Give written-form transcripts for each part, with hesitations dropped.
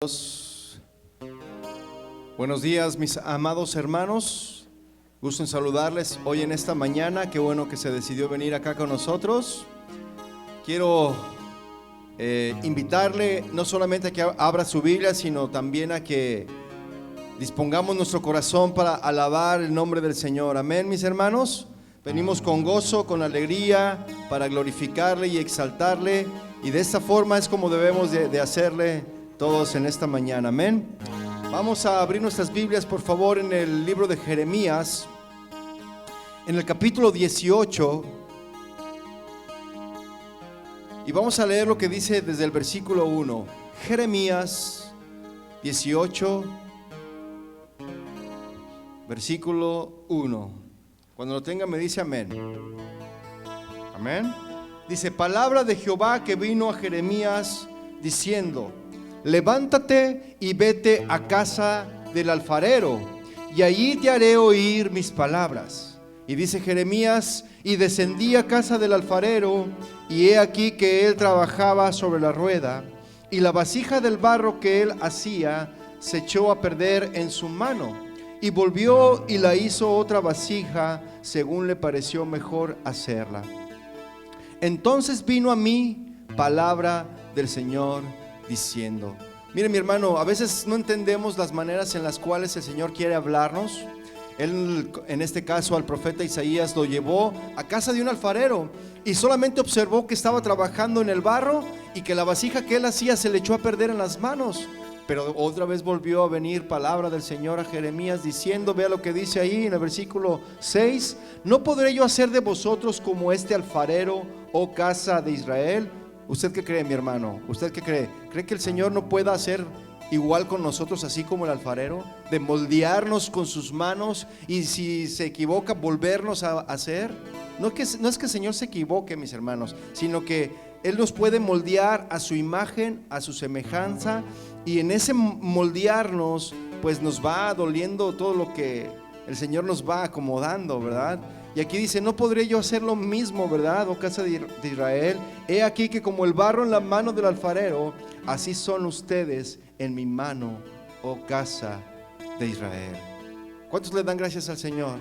Dios. Buenos días, mis amados hermanos. Gusto en saludarles hoy en esta mañana. Qué bueno que se decidió venir acá con nosotros. Quiero invitarle no solamente a que abra su Biblia, sino también a que dispongamos nuestro corazón para alabar el nombre del Señor. Amén, mis hermanos. Venimos con gozo, con alegría, para glorificarle y exaltarle. Y de esta forma es como debemos de hacerle todos en esta mañana. Amén. Vamos a abrir nuestras Biblias, por favor, en el libro de Jeremías, en el capítulo 18, y vamos a leer lo que dice desde el versículo 1. Jeremías 18, versículo 1. Cuando lo tenga me dice amén. Amén. Dice: palabra de Jehová que vino a Jeremías diciendo: levántate y vete a casa del alfarero, y allí te haré oír mis palabras. Y dice Jeremías: y descendí a casa del alfarero, y he aquí que él trabajaba sobre la rueda, y la vasija del barro que él hacía se echó a perder en su mano, y volvió y la hizo otra vasija según le pareció mejor hacerla. Entonces vino a mí palabra del Señor diciendo. Mire, mi hermano, a veces no entendemos las maneras en las cuales el Señor quiere hablarnos. Él, en este caso al profeta Isaías, lo llevó a casa de un alfarero y solamente observó que estaba trabajando en el barro y que la vasija que él hacía se le echó a perder en las manos. Pero otra vez volvió a venir palabra del Señor a Jeremías diciendo, vea lo que dice ahí en el versículo 6: ¿no podré yo hacer de vosotros como este alfarero, oh casa de Israel? ¿Usted qué cree, mi hermano? ¿Usted qué cree? ¿Cree que el Señor no pueda hacer igual con nosotros, así como el alfarero? De moldearnos con sus manos y si se equivoca, volvernos a hacer. No es que el Señor se equivoque, mis hermanos, sino que Él nos puede moldear a su imagen, a su semejanza, y en ese moldearnos, pues nos va doliendo todo lo que el Señor nos va acomodando, ¿verdad? Y aquí dice: no podré yo hacer lo mismo, ¿verdad, oh casa de Israel? He aquí que como el barro en la mano del alfarero, así son ustedes en mi mano, oh casa de Israel. ¿Cuántos le dan gracias al Señor?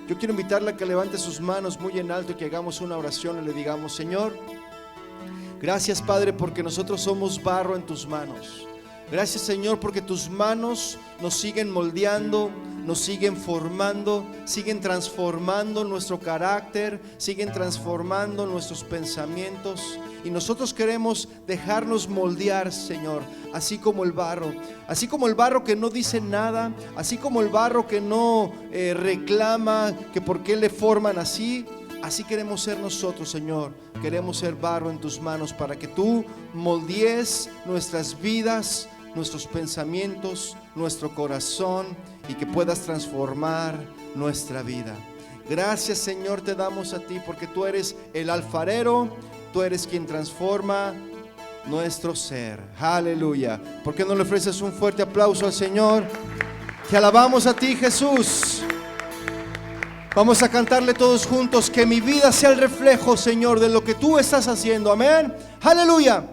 Yo quiero invitarle a que levante sus manos muy en alto y que hagamos una oración y le digamos: Señor, gracias, Padre, porque nosotros somos barro en tus manos. Gracias, Señor, porque tus manos nos siguen moldeando, nos siguen formando, siguen transformando nuestro carácter, siguen transformando nuestros pensamientos. Y nosotros queremos dejarnos moldear, Señor, así como el barro que no dice nada, así como el barro que no reclama que por qué le forman así. Así queremos ser nosotros, Señor. Queremos ser barro en tus manos para que tú moldees nuestras vidas, nuestros pensamientos, nuestro corazón, y que puedas transformar nuestra vida. Gracias, Señor, te damos a ti porque tú eres el alfarero, tú eres quien transforma nuestro ser. Aleluya. ¿Por qué no le ofreces un fuerte aplauso al Señor? Te alabamos a ti, Jesús. Vamos a cantarle todos juntos: que mi vida sea el reflejo, Señor, de lo que tú estás haciendo. Amén. Aleluya.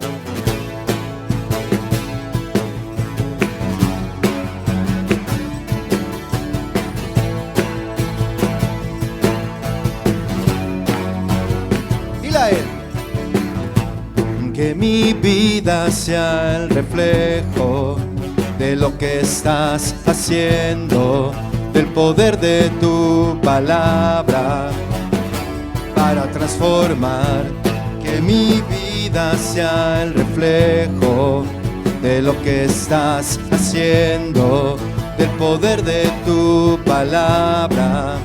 Que mi vida sea el reflejo de lo que estás haciendo, del poder de tu palabra para transformar. Que mi vida sea el reflejo de lo que estás haciendo, del poder de tu palabra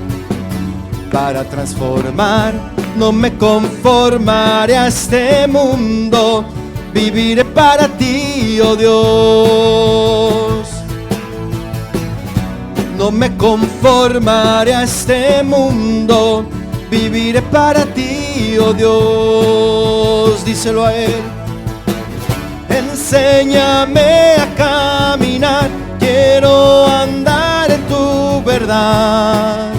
para transformar. No me conformaré a este mundo, viviré para ti, oh Dios. No me conformaré a este mundo, viviré para ti, oh Dios. Díselo a Él. Enséñame a caminar, quiero andar en tu verdad.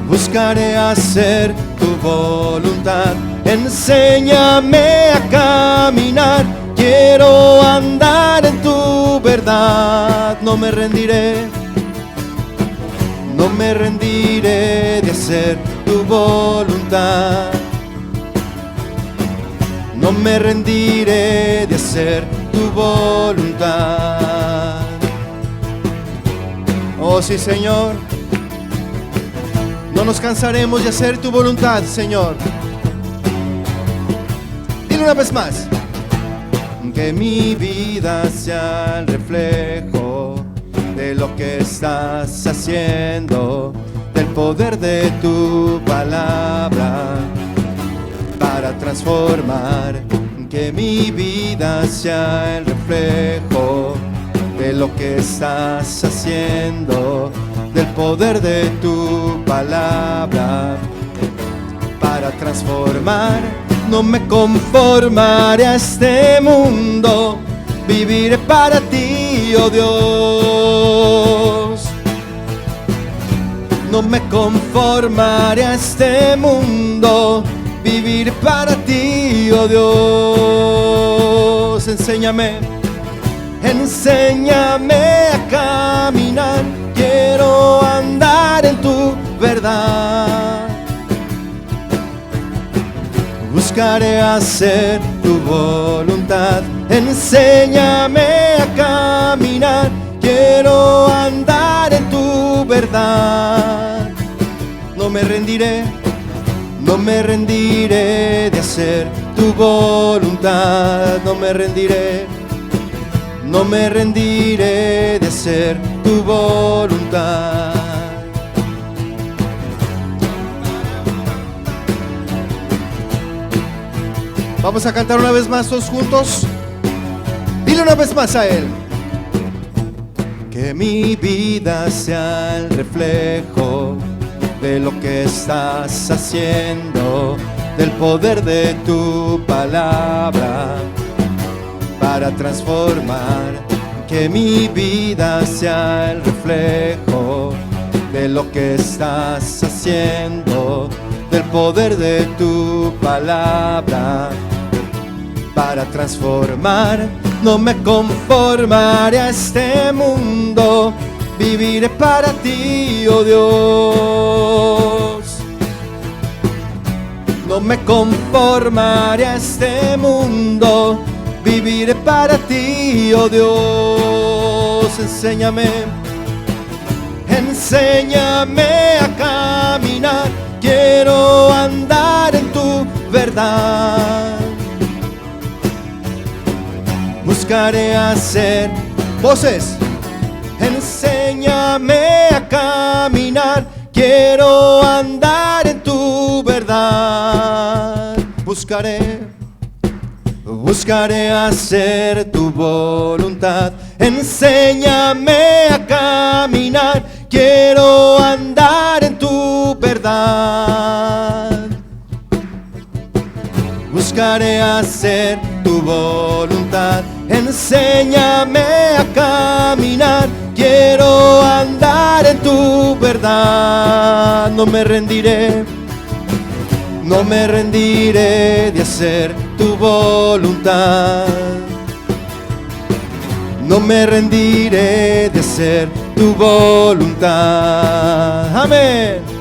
Buscaré hacer tu voluntad. Enséñame a caminar, quiero andar en tu verdad. No me rendiré, no me rendiré de hacer tu voluntad. No me rendiré de hacer tu voluntad. Oh sí, Señor, no nos cansaremos de hacer tu voluntad, Señor. Dile una vez más. Que mi vida sea el reflejo de lo que estás haciendo, del poder de tu palabra para transformar. Que mi vida sea el reflejo de lo que estás haciendo, del poder de tu palabra para transformar. No me conformaré a este mundo, viviré para ti, oh Dios. No me conformaré a este mundo, viviré para ti, oh Dios. Enséñame, enséñame a caminar, quiero andar en tu verdad. Buscaré hacer tu voluntad, enséñame a caminar, quiero andar en tu verdad. No me rendiré, no me rendiré de hacer tu voluntad. No me rendiré, no me rendiré de hacer tu voluntad. Vamos a cantar una vez más todos juntos. Dile una vez más a Él. Que mi vida sea el reflejo de lo que estás haciendo, del poder de tu palabra para transformar. Que mi vida sea el reflejo de lo que estás haciendo, del poder de tu palabra para transformar. No me conformaré a este mundo, viviré para ti, oh Dios. No me conformaré a este mundo, viviré para ti, oh Dios. Enséñame, enséñame a caminar, quiero andar en tu verdad. Buscaré hacer voces. Enséñame a caminar, quiero andar en tu verdad. Buscaré hacer tu voluntad. Enséñame a caminar, quiero andar en tu verdad. Buscaré hacer tu voluntad. Enséñame a caminar, quiero andar en tu verdad. No me rendiré, no me rendiré de hacer tu voluntad. No me rendiré de hacer tu voluntad. Amén.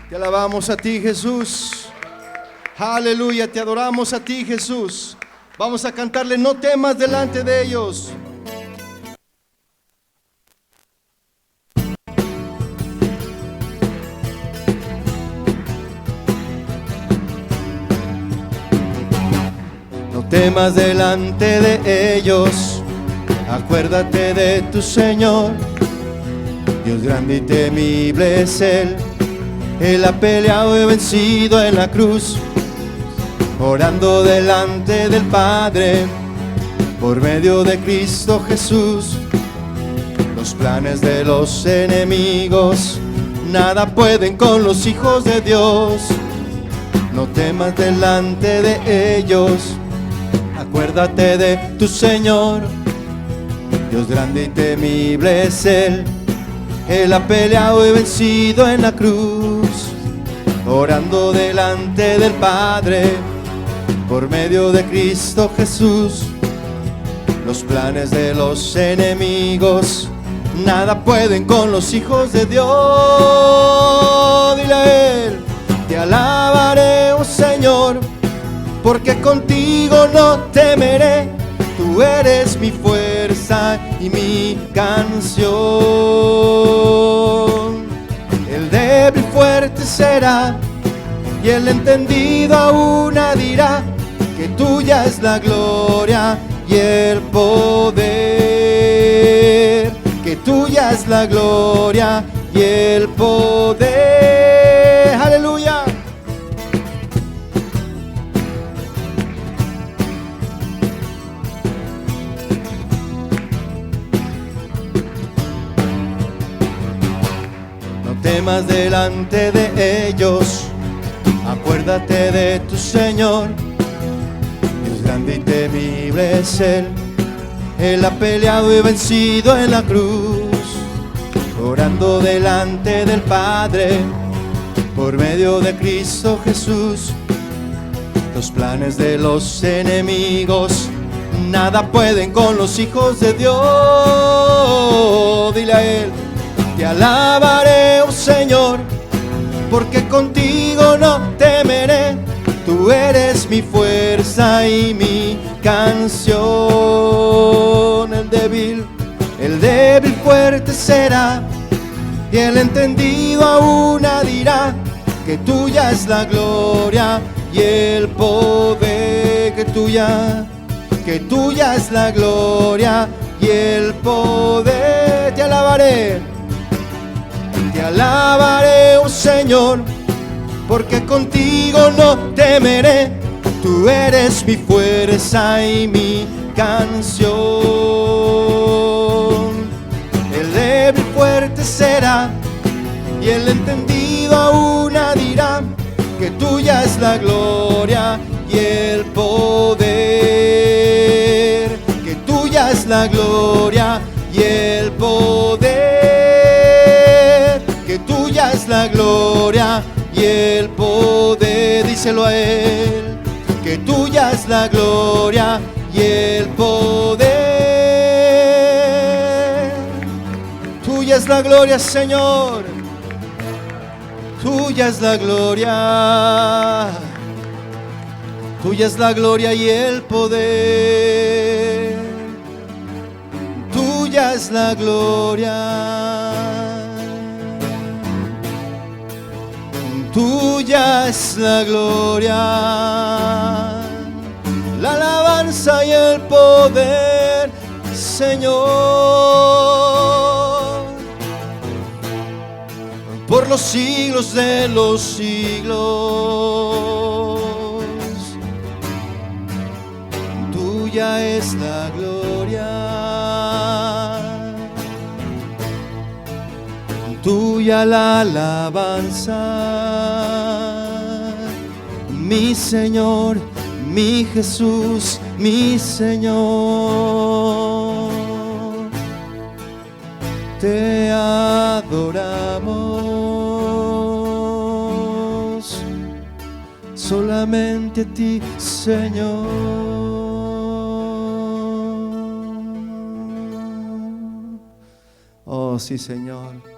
Te alabamos a ti, Jesús. Aleluya, te adoramos a ti, Jesús. Vamos a cantarle, no temas delante de ellos. No temas delante de ellos, acuérdate de tu Señor. Dios grande y temible es Él. Él ha peleado y vencido en la cruz, orando delante del Padre, por medio de Cristo Jesús. Los planes de los enemigos nada pueden con los hijos de Dios. No temas delante de ellos, acuérdate de tu Señor. Dios grande y temible es Él. Él ha peleado y vencido en la cruz, orando delante del Padre, por medio de Cristo Jesús. Los planes de los enemigos nada pueden con los hijos de Dios. Dile a Él: te alabaré, oh Señor, porque contigo no temeré. Tú eres mi fuerza y mi canción. El débil fuerte será, y el entendido aún dirá que tuya es la gloria y el poder. Que tuya es la gloria y el poder. Aleluya. No temas delante de ellos, acuérdate de tu Señor. Dios grande y temible es Él. Él ha peleado y vencido en la cruz, orando delante del Padre, por medio de Cristo Jesús. Los planes de los enemigos nada pueden con los hijos de Dios. Dile a Él: te alabaré, oh Señor, porque contigo no temeré. Tú eres mi fuerza y mi canción. El débil fuerte será, y el entendido aún dirá que tuya es la gloria y el poder. Que tuya es la gloria y el poder. Te alabaré, oh Señor, porque contigo no temeré. Tú eres mi fuerza y mi canción. El débil fuerte será, y el entendido aún dirá que tuya es la gloria y el poder. Que tuya es la gloria y el poder. Que tuya es la gloria y el poder. Díselo a Él: que tuya es la gloria y el poder. Tuya es la gloria, Señor. Tuya es la gloria. Tuya es la gloria y el poder. Tuya es la gloria. Tuya es la gloria, la alabanza y el poder, Señor, por los siglos de los siglos. Tuya es la gloria, tuya la alabanza, mi Señor, mi Jesús, mi Señor. Te adoramos, solamente a ti, Señor. Oh, sí, Señor.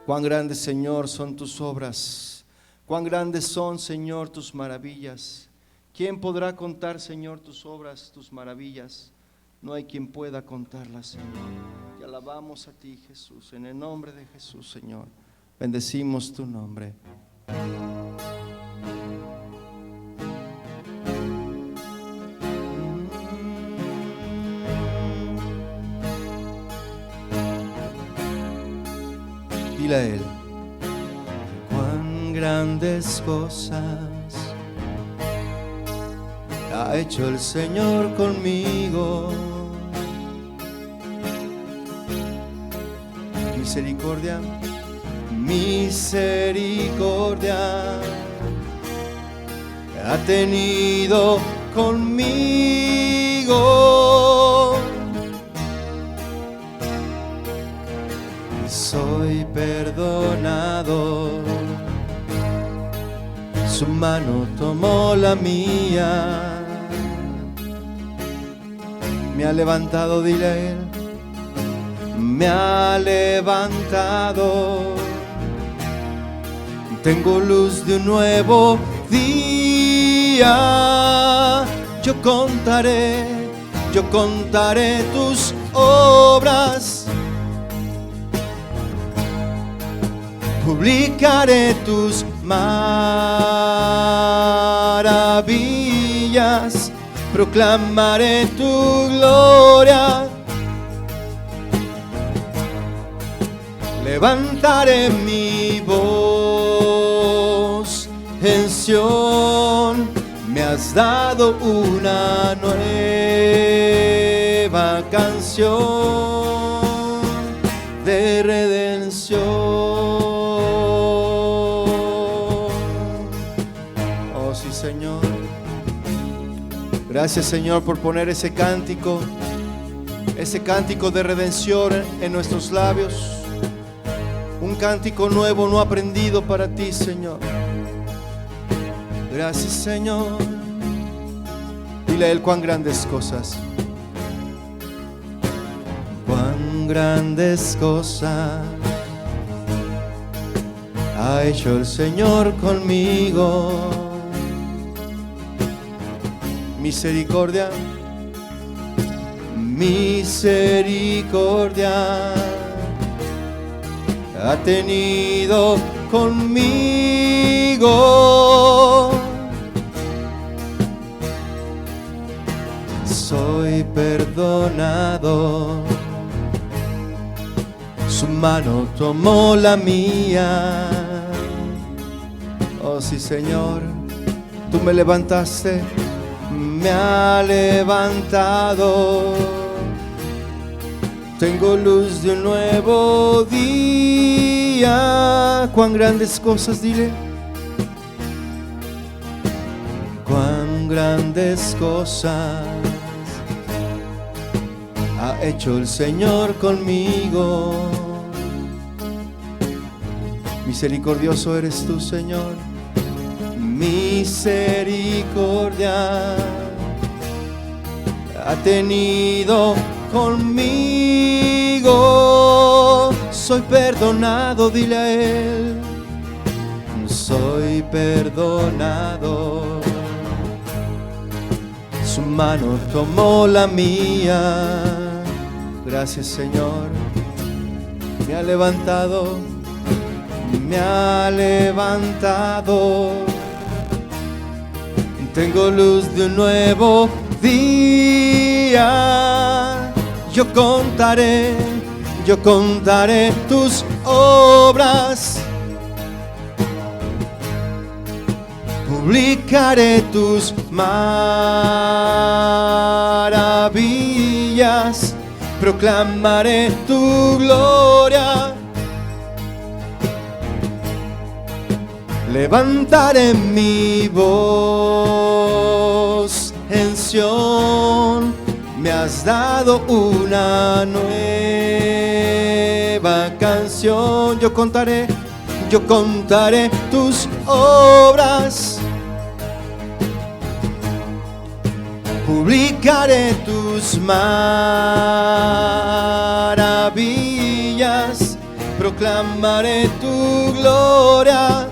Cuán grandes, Señor, son tus obras. Cuán grandes son, Señor, tus maravillas. ¿Quién podrá contar, Señor, tus obras, tus maravillas? No hay quien pueda contarlas, Señor. Te alabamos a ti, Jesús. En el nombre de Jesús, Señor, bendecimos tu nombre. Dile a Él: cuán grandes cosas ha hecho el Señor conmigo. Misericordia, misericordia ha tenido conmigo. Su mano tomó la mía. Me ha levantado, dile a Él. Me ha levantado. Tengo luz de un nuevo día. Yo contaré tus obras. Publicaré tus maravillas. Proclamaré tu gloria. Levantaré mi voz en Sión. Me has dado una nueva canción de redención. Oh sí, Señor. Gracias, Señor, por poner ese cántico de redención en nuestros labios. Un cántico nuevo, no aprendido para ti, Señor. Gracias, Señor. Dile a Él cuán grandes cosas. Cuán grandes cosas ha hecho el Señor conmigo. Misericordia, misericordia ha tenido conmigo. Soy perdonado. Su mano tomó la mía. Oh sí, Señor, tú me levantaste, me ha levantado. Tengo luz de un nuevo día. Cuán grandes cosas, dile. Cuán grandes cosas ha hecho el Señor conmigo. Misericordioso eres tú, Señor. Misericordia ha tenido conmigo. Soy perdonado, dile a Él. Soy perdonado. Su mano tomó la mía. Gracias, Señor. Me ha levantado, me ha levantado. Tengo luz de un nuevo día. Yo contaré tus obras. Publicaré tus maravillas. Proclamaré tu gloria. Levantaré mi voz en Sión. Me has dado una nueva canción. Yo contaré tus obras. Publicaré tus maravillas. Proclamaré tu gloria.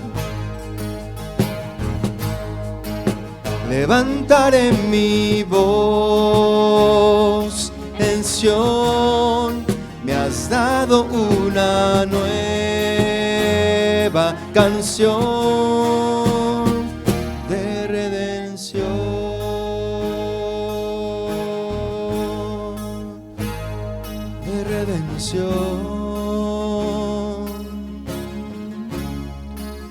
Levantaré mi voz en Sión. Me has dado una nueva canción de redención. De redención.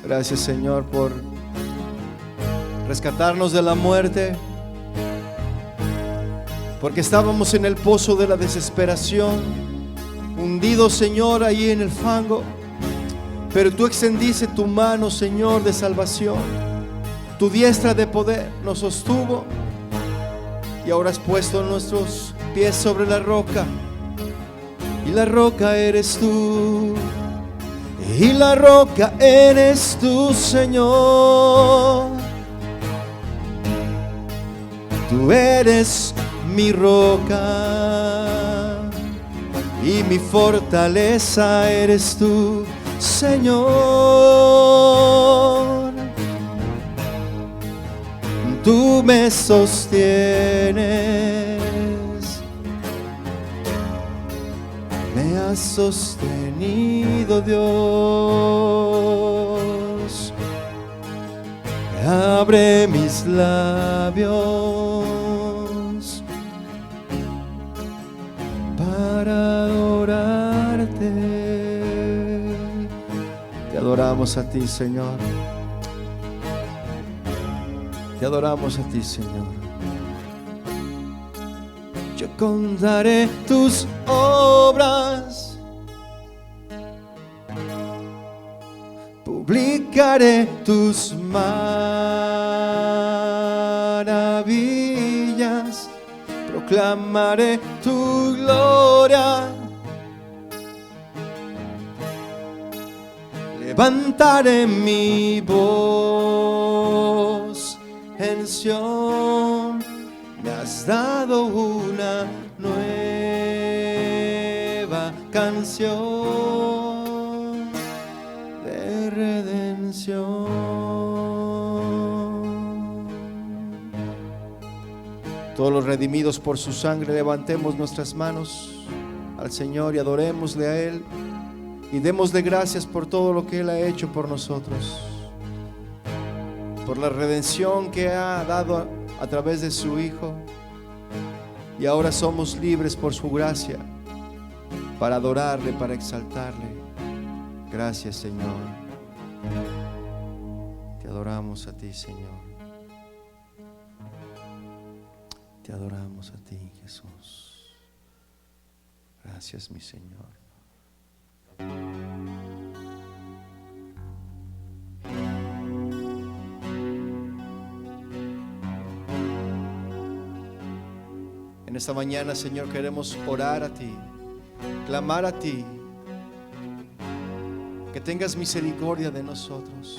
Gracias, Señor, por rescatarnos de la muerte, porque estábamos en el pozo de la desesperación, hundidos, Señor, ahí en el fango, pero tú extendiste tu mano, Señor, de salvación. Tu diestra de poder nos sostuvo y ahora has puesto nuestros pies sobre la roca, y la roca eres tú, y la roca eres tú, Señor. Tú eres mi roca y mi fortaleza eres tú, Señor. Tú me sostienes, me has sostenido, Dios. Abre mis labios para adorarte. Te adoramos a ti, Señor. Te adoramos a ti, Señor. Yo contaré tus obras, publicaré tus maravillas, proclamaré tu gloria. Levantaré mi voz en Sión, me has dado una nueva canción de redención. Todos los redimidos por su sangre, levantemos nuestras manos al Señor y adorémosle a Él y démosle gracias por todo lo que Él ha hecho por nosotros, por la redención que ha dado a través de su Hijo, y ahora somos libres por su gracia para adorarle, para exaltarle. Gracias, Señor. Te adoramos a ti, Señor. Te adoramos a ti, Jesús. Gracias, mi Señor. En esta mañana, Señor, queremos orar a ti, clamar a ti, que tengas misericordia de nosotros.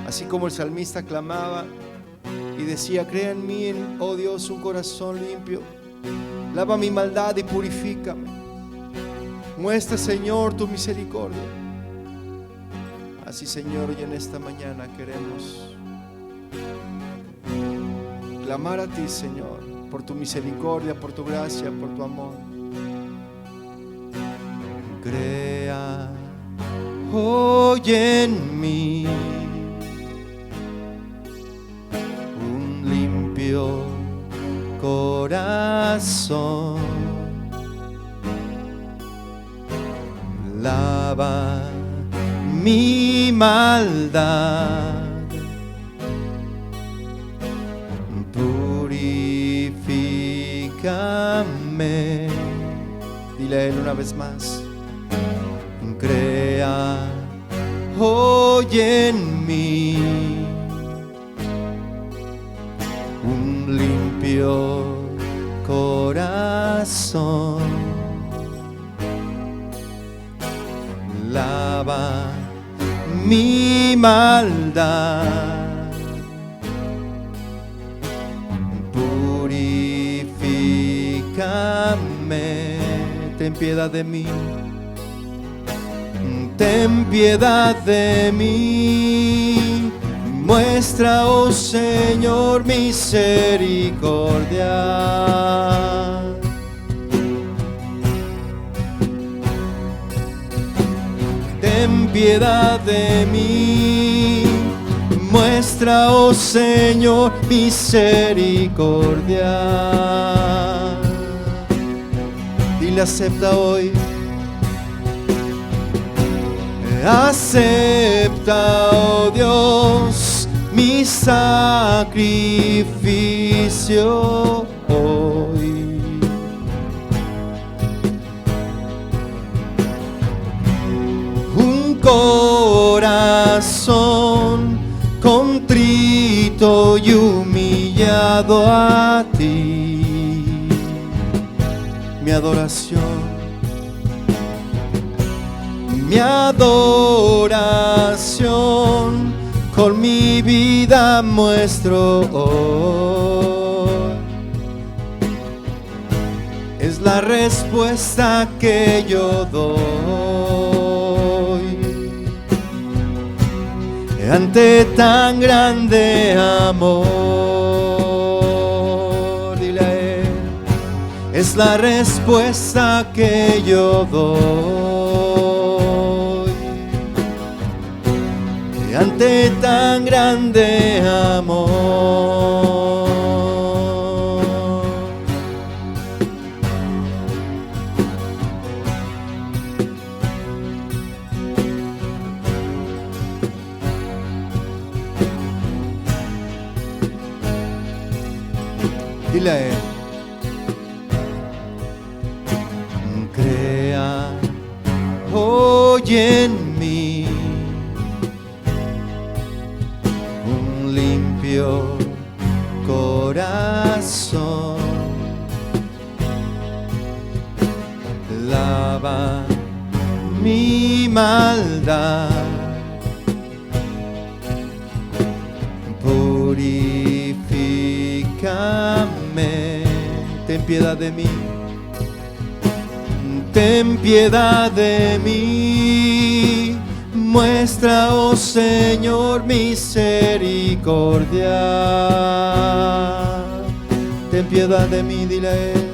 Así como el salmista clamaba y decía: crea en mí, oh Dios, un corazón limpio, lava mi maldad y purifícame. Muestra, Señor, tu misericordia. Así, Señor, hoy en esta mañana queremos clamar a ti, Señor, por tu misericordia, por tu gracia, por tu amor. Crea hoy en mí un limpio corazón. Lava mi maldad, purifícame. Dile a Él una vez más: crea hoy en mí un limpio corazón. Lava mi maldad, purifícame. Ten piedad de mí, ten piedad de mí. Muestra, oh Señor, misericordia. Ten piedad de mí. Muestra, oh Señor, misericordia. Dile: acepta hoy. Acepta, oh Dios, mi sacrificio hoy. Un corazón contrito y humillado a ti. Mi adoración, mi adoración con mi vida muestro hoy. Es la respuesta que yo doy ante tan grande amor. Dile a Él, es la respuesta que yo doy ante tan grande amor. Dile a Él, crea hoy en mí un limpio corazón, lava mi maldad, purifícame, ten piedad de mí. Ten piedad de mí, muestra, oh Señor, misericordia. Ten piedad de mí, dile a Él.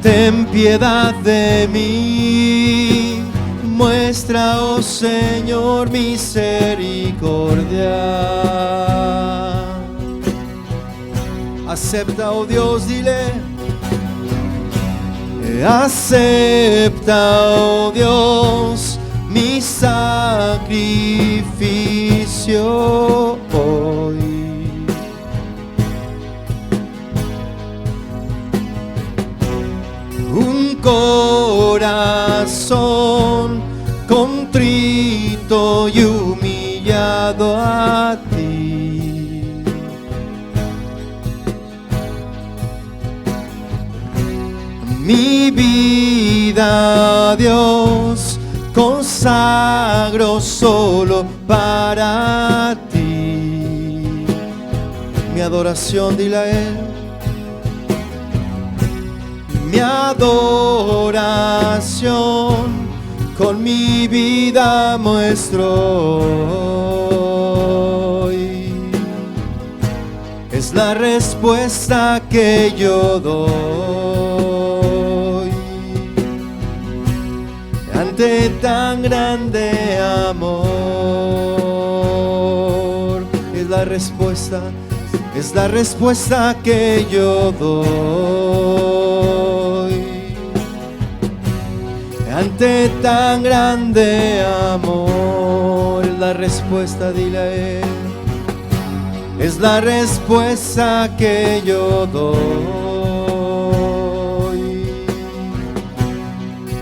Ten piedad de mí, muestra, oh Señor, misericordia. Acepta, oh Dios, dile. Acepta, oh Dios, mi sacrificio hoy. Un corazón contrito y humillado a ti. Mi vida, Dios, consagro solo para ti. Mi adoración, dile a Él. Mi adoración con mi vida muestro hoy. Es la respuesta que yo doy ante tan grande amor. Es la respuesta que yo doy ante tan grande amor. Es la respuesta, dile a Él. Es la respuesta que yo doy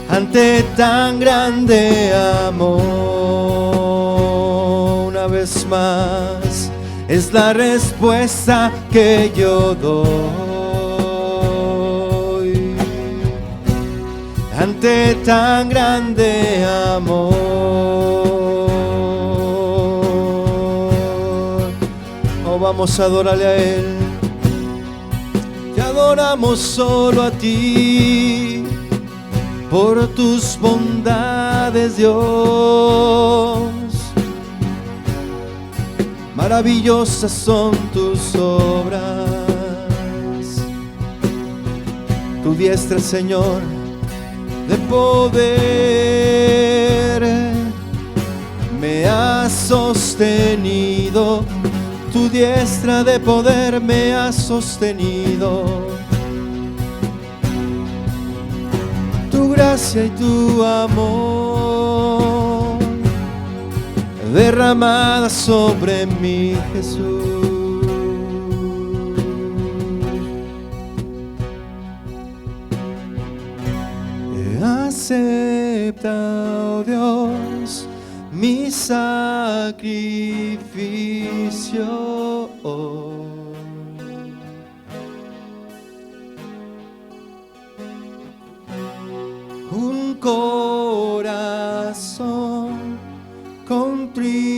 ante tan grande amor. Una vez más, es la respuesta que yo doy ante tan grande amor. Oh, vamos a adorarle a Él. Te adoramos solo a ti por tus bondades, Dios. Maravillosas son tus obras. Tu diestra, Señor, de poder me ha sostenido. Tu diestra de poder me ha sostenido. Tu gracia y tu amor derramada sobre mí, Jesús. Acepta, oh Dios, mi sacrificio hoy. Un corazón contrito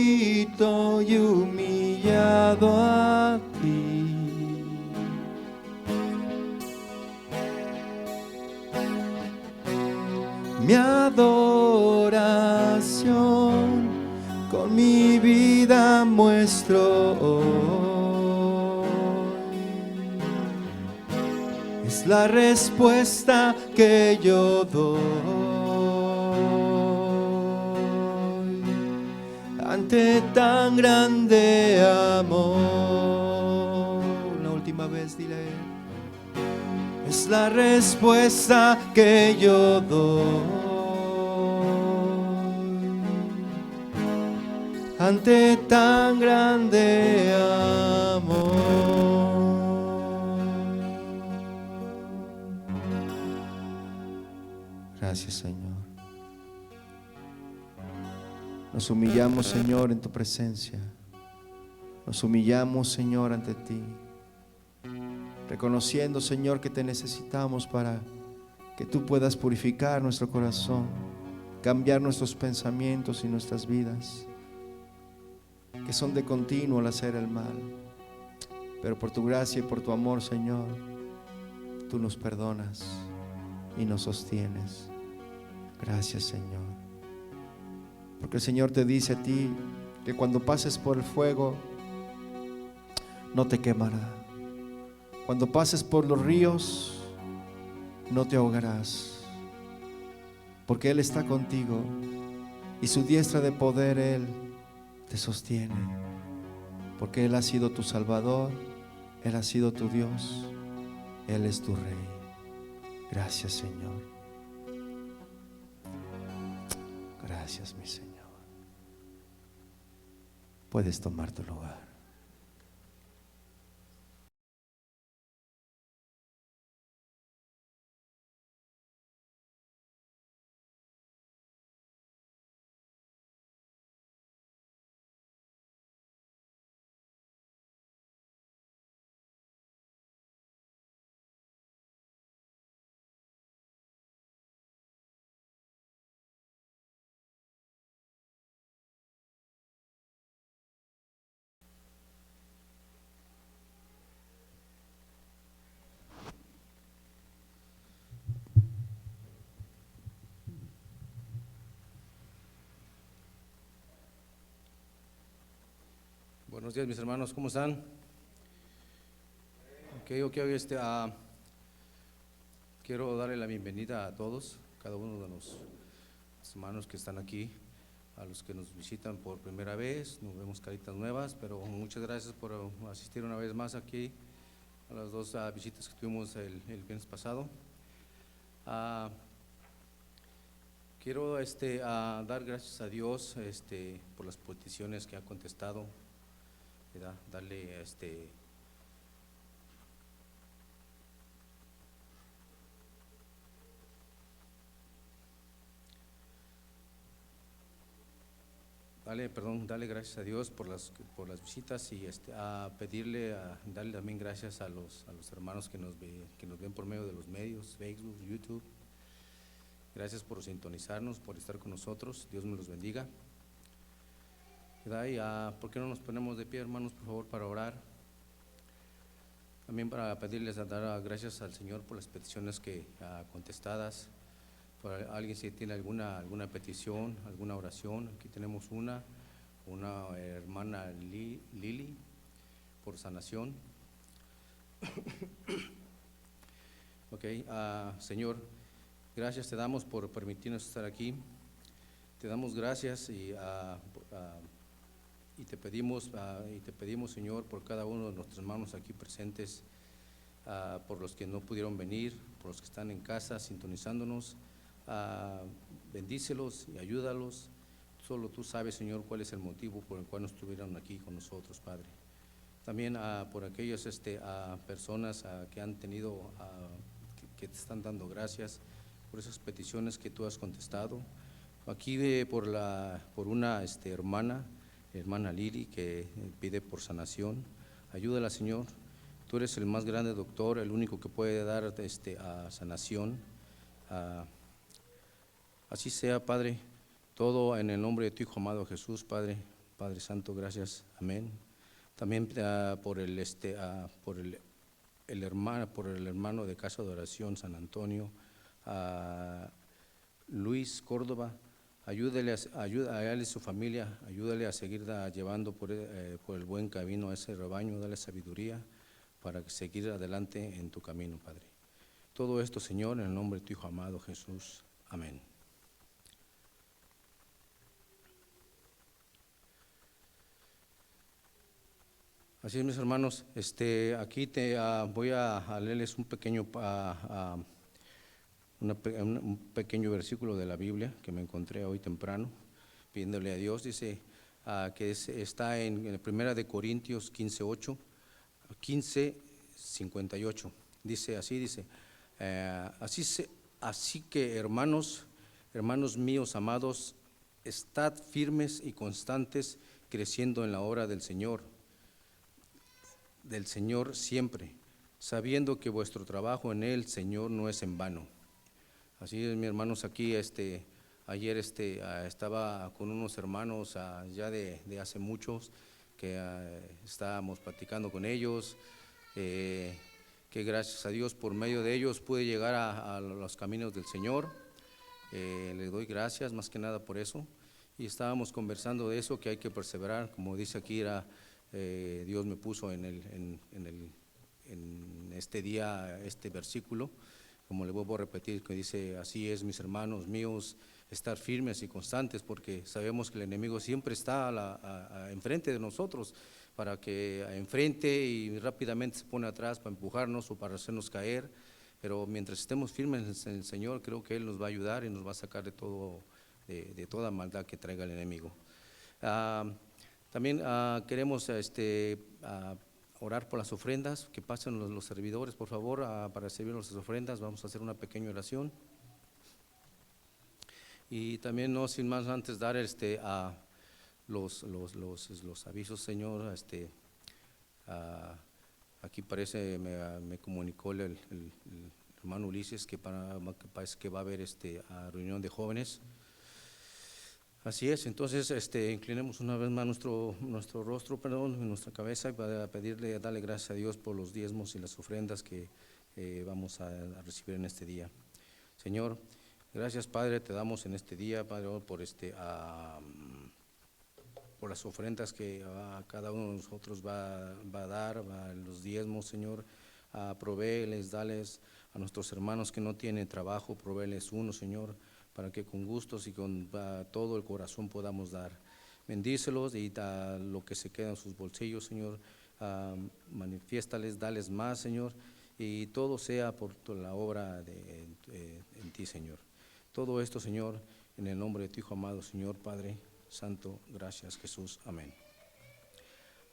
dado a ti. Mi adoración con mi vida muestro hoy. Es la respuesta que yo doy ante tan grande amor. La última vez, dile. Es la respuesta que yo doy ante tan grande amor. Gracias, Señor. Nos humillamos, Señor, en tu presencia. Nos humillamos, Señor, ante ti, reconociendo, Señor, que te necesitamos para que tú puedas purificar nuestro corazón, cambiar nuestros pensamientos y nuestras vidas, que son de continuo al hacer el mal. Pero por tu gracia y por tu amor, Señor, tú nos perdonas y nos sostienes. Gracias, Señor. Porque el Señor te dice a ti que cuando pases por el fuego, no te quemará. Cuando pases por los ríos, no te ahogarás, porque Él está contigo y su diestra de poder Él te sostiene, porque Él ha sido tu Salvador, Él ha sido tu Dios, Él es tu Rey. Gracias, Señor. Gracias, mi Señor. Puedes tomar tu lugar. Buenos días, mis hermanos, ¿cómo están? Quiero darle la bienvenida a todos, cada uno de los hermanos que están aquí, a los que nos visitan por primera vez. Nos vemos caritas nuevas, pero muchas gracias por asistir una vez más aquí a las dos visitas que tuvimos el viernes pasado. Quiero dar gracias a Dios por las peticiones que ha contestado, ¿verdad? Darle darle gracias a Dios por las visitas y darle también gracias a los hermanos que nos ven por medio de los medios, Facebook, YouTube. Gracias por sintonizarnos, por estar con nosotros. Dios me los bendiga. Y ¿por qué no nos ponemos de pie, hermanos, por favor, para orar? También para pedirles dar gracias al Señor por las peticiones que contestadas. Por alguien si tiene alguna petición, alguna oración, aquí tenemos una hermana Lili por sanación. Ok, Señor, gracias te damos por permitirnos estar aquí. Te damos gracias y te pedimos, Señor, por cada uno de nuestros hermanos aquí presentes, por los que no pudieron venir, por los que están en casa sintonizándonos. Bendícelos y ayúdalos. Solo tú sabes, Señor, cuál es el motivo por el cual no estuvieron aquí con nosotros, Padre. También por aquellas personas que han tenido, que te están dando gracias por esas peticiones que tú has contestado. Aquí por una hermana Lili, que pide por sanación. Ayúdala, Señor. Tú eres el más grande doctor, el único que puede dar sanación. Así sea, Padre, todo en el nombre de tu Hijo amado Jesús, Padre Santo, gracias, amén. También por el hermano de Casa de Oración San Antonio, Luis Córdoba. Ayúdale a él y su familia, ayúdale a seguir llevando por el buen camino a ese rebaño, dale sabiduría para seguir adelante en tu camino, Padre. Todo esto, Señor, en el nombre de tu Hijo amado Jesús. Amén. Así es, mis hermanos, aquí voy a leerles un pequeño versículo de la Biblia que me encontré hoy temprano, pidiéndole a Dios. Dice que está en 1 de Corintios 15:58. Dice así, así que hermanos míos amados, estad firmes y constantes, creciendo en la obra del Señor siempre, sabiendo que vuestro trabajo en el Señor no es en vano. Así es, mis hermanos, aquí ayer estaba con unos hermanos ya de hace muchos, que estábamos platicando con ellos, que gracias a Dios por medio de ellos pude llegar a los caminos del Señor. Le doy gracias más que nada por eso, y estábamos conversando de eso, que hay que perseverar, como dice aquí, Dios me puso en este día este versículo, como le vuelvo a repetir, que dice: así es, mis hermanos míos, estar firmes y constantes, porque sabemos que el enemigo siempre está enfrente de nosotros, para que enfrente y rápidamente se pone atrás para empujarnos o para hacernos caer. Pero mientras estemos firmes en el Señor, creo que Él nos va a ayudar y nos va a sacar de toda maldad que traiga el enemigo. También queremos orar por las ofrendas, que pasen los servidores, por favor, para recibir nuestras ofrendas. Vamos a hacer una pequeña oración. Y también, no sin más, antes dar los avisos, Señor. Aquí parece, me comunicó el hermano Ulises que parece que va a haber reunión de jóvenes. Así es, entonces inclinemos una vez más nuestro rostro, nuestra cabeza, para darle gracias a Dios por los diezmos y las ofrendas que vamos a recibir en este día. Señor, gracias, Padre, te damos en este día, Padre, por las ofrendas que cada uno de nosotros va a dar, los diezmos, Señor. Provéeles, dales a nuestros hermanos que no tienen trabajo, provéeles uno, Señor, para que con gustos y con todo el corazón podamos dar. Bendícelos y lo que se queda en sus bolsillos, Señor. Manifiéstales, dales más, Señor, y todo sea por la obra en ti, Señor. Todo esto, Señor, en el nombre de tu Hijo amado, Señor, Padre Santo, gracias, Jesús, amén.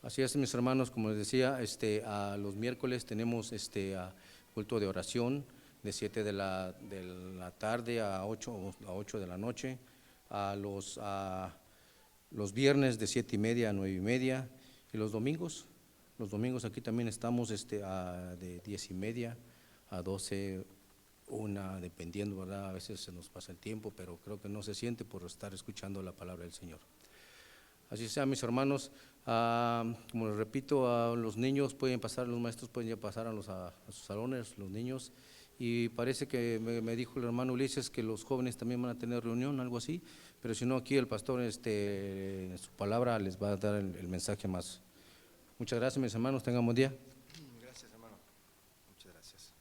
Así es, mis hermanos, como les decía, los miércoles tenemos culto de oración de 7 de la tarde a 8 de la noche, los viernes de 7:30 a 9:30, y los domingos aquí también estamos de 10:30 a 12, 1, dependiendo, ¿verdad? A veces se nos pasa el tiempo, pero creo que no se siente por estar escuchando la palabra del Señor. Así sea, mis hermanos, como les repito, los niños pueden pasar, los maestros pueden ya pasar a sus salones, los niños. Y parece que me dijo el hermano Ulises que los jóvenes también van a tener reunión, algo así, pero si no, aquí el pastor en su palabra les va a dar el mensaje más. Muchas gracias, mis hermanos, tengan buen día. Gracias, hermano. Muchas gracias.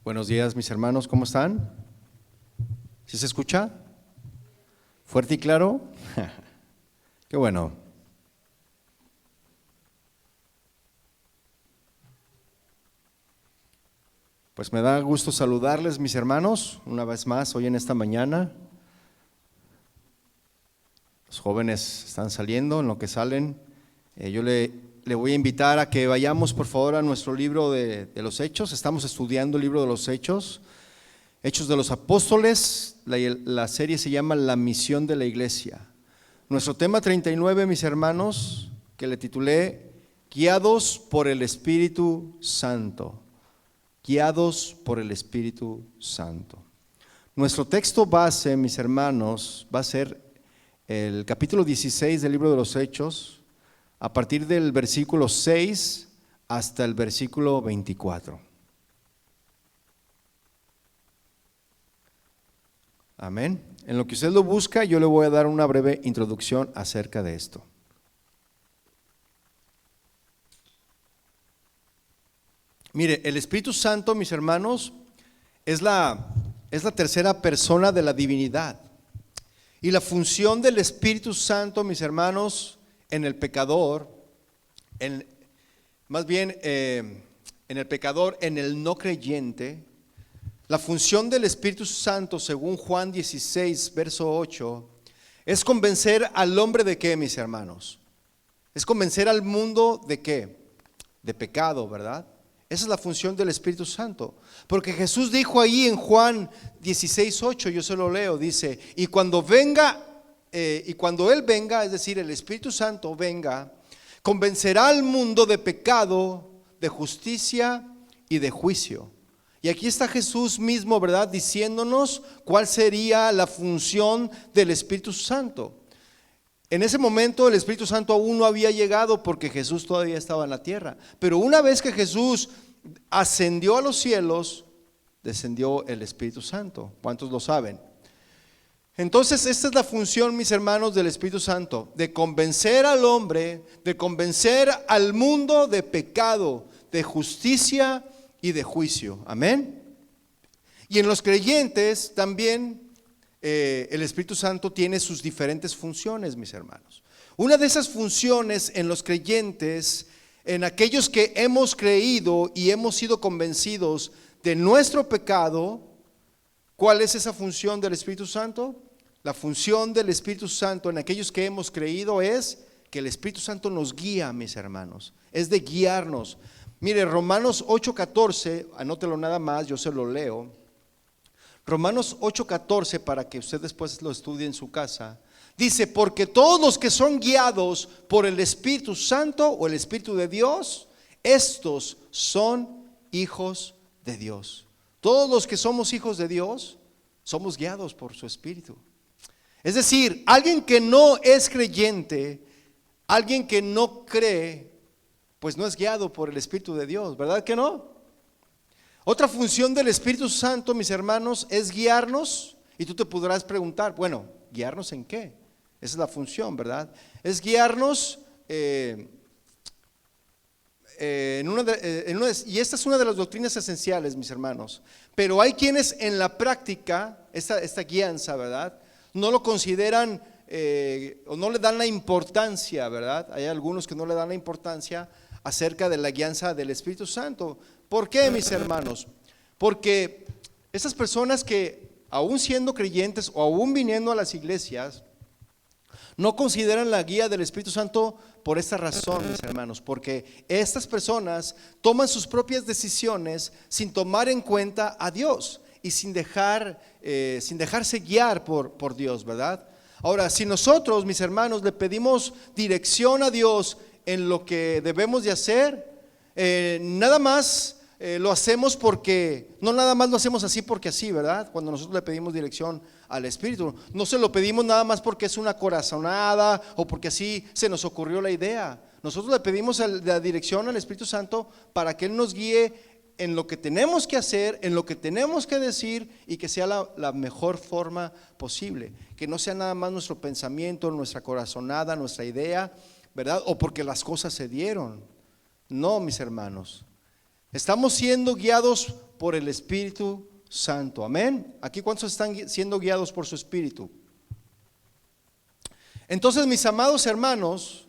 Buenos días, mis hermanos, ¿cómo están? ¿Sí se escucha? ¿Fuerte y claro? Qué bueno. Pues me da gusto saludarles, mis hermanos, una vez más hoy en esta mañana. Los jóvenes están saliendo, en lo que salen, yo le voy a invitar a que vayamos por favor a nuestro libro de los Hechos. Estamos estudiando el libro de los Hechos, Hechos de los Apóstoles. La serie se llama La misión de la iglesia. Nuestro tema 39, mis hermanos, que le titulé Guiados por el Espíritu Santo. Guiados por el Espíritu Santo. Nuestro texto base, mis hermanos, va a ser el capítulo 16 del libro de los Hechos, a partir del versículo 6 hasta el versículo 24. Amén. En lo que usted lo busca, yo le voy a dar una breve introducción acerca de esto. Mire, el Espíritu Santo, mis hermanos, es la tercera persona de la divinidad. Y la función del Espíritu Santo, mis hermanos, en el pecador, en el pecador, en el no creyente, la función del Espíritu Santo, según Juan 16, verso 8, es convencer al hombre de qué, mis hermanos. Es convencer al mundo de qué, de pecado, ¿verdad? Esa es la función del Espíritu Santo. Porque Jesús dijo ahí en Juan 16, 8, yo se lo leo, dice, y cuando Él venga, es decir, el Espíritu Santo venga, convencerá al mundo de pecado, de justicia y de juicio. Y aquí está Jesús mismo, ¿verdad?, diciéndonos cuál sería la función del Espíritu Santo. En ese momento el Espíritu Santo aún no había llegado porque Jesús todavía estaba en la tierra. Pero una vez que Jesús ascendió a los cielos, descendió el Espíritu Santo. ¿Cuántos lo saben? Entonces esta es la función, mis hermanos, del Espíritu Santo, de convencer al hombre, de convencer al mundo de pecado, de justicia y de juicio. Amén. Y en los creyentes también el Espíritu Santo tiene sus diferentes funciones, mis hermanos. Una de esas funciones en los creyentes, en aquellos que hemos creído y hemos sido convencidos de nuestro pecado, ¿cuál es esa función del Espíritu Santo? La función del Espíritu Santo en aquellos que hemos creído es que el Espíritu Santo nos guía, mis hermanos, es de guiarnos. Mire, Romanos 8:14, anótelo nada más, yo se lo leo. Romanos 8:14, para que usted después lo estudie en su casa, dice, porque todos los que son guiados por el Espíritu Santo o el Espíritu de Dios, estos son hijos de Dios. Todos los que somos hijos de Dios, somos guiados por su Espíritu. Es decir, alguien que no es creyente, alguien que no cree, pues no es guiado por el Espíritu de Dios, ¿verdad que no? Otra función del Espíritu Santo, mis hermanos, es guiarnos. Y tú te podrás preguntar, bueno, ¿guiarnos en qué? Esa es la función, ¿verdad? Es guiarnos y esta es una de las doctrinas esenciales, mis hermanos. Pero hay quienes en la práctica, esta guianza, ¿verdad?, no lo consideran o no le dan la importancia, ¿verdad? Hay algunos que no le dan la importancia acerca de la guianza del Espíritu Santo. ¿Por qué, mis hermanos? Porque esas personas que aún siendo creyentes o aún viniendo a las iglesias, no consideran la guía del Espíritu Santo por esta razón, mis hermanos, porque estas personas toman sus propias decisiones sin tomar en cuenta a Dios y sin dejarse guiar por Dios, ¿verdad? Ahora, si nosotros, mis hermanos, le pedimos dirección a Dios en lo que debemos de hacer, nada más lo hacemos porque, no nada más lo hacemos así porque así, ¿verdad? Cuando nosotros le pedimos dirección al Espíritu, no se lo pedimos nada más porque es una corazonada o porque así se nos ocurrió la idea. Nosotros le pedimos la dirección al Espíritu Santo para que Él nos guíe en lo que tenemos que hacer, en lo que tenemos que decir y que sea la mejor forma posible. Que no sea nada más nuestro pensamiento, nuestra corazonada, nuestra idea, ¿verdad? O porque las cosas se dieron. No, mis hermanos. Estamos siendo guiados por el Espíritu Santo. Amén. Aquí, ¿cuántos están siendo guiados por su Espíritu? Entonces, mis amados hermanos,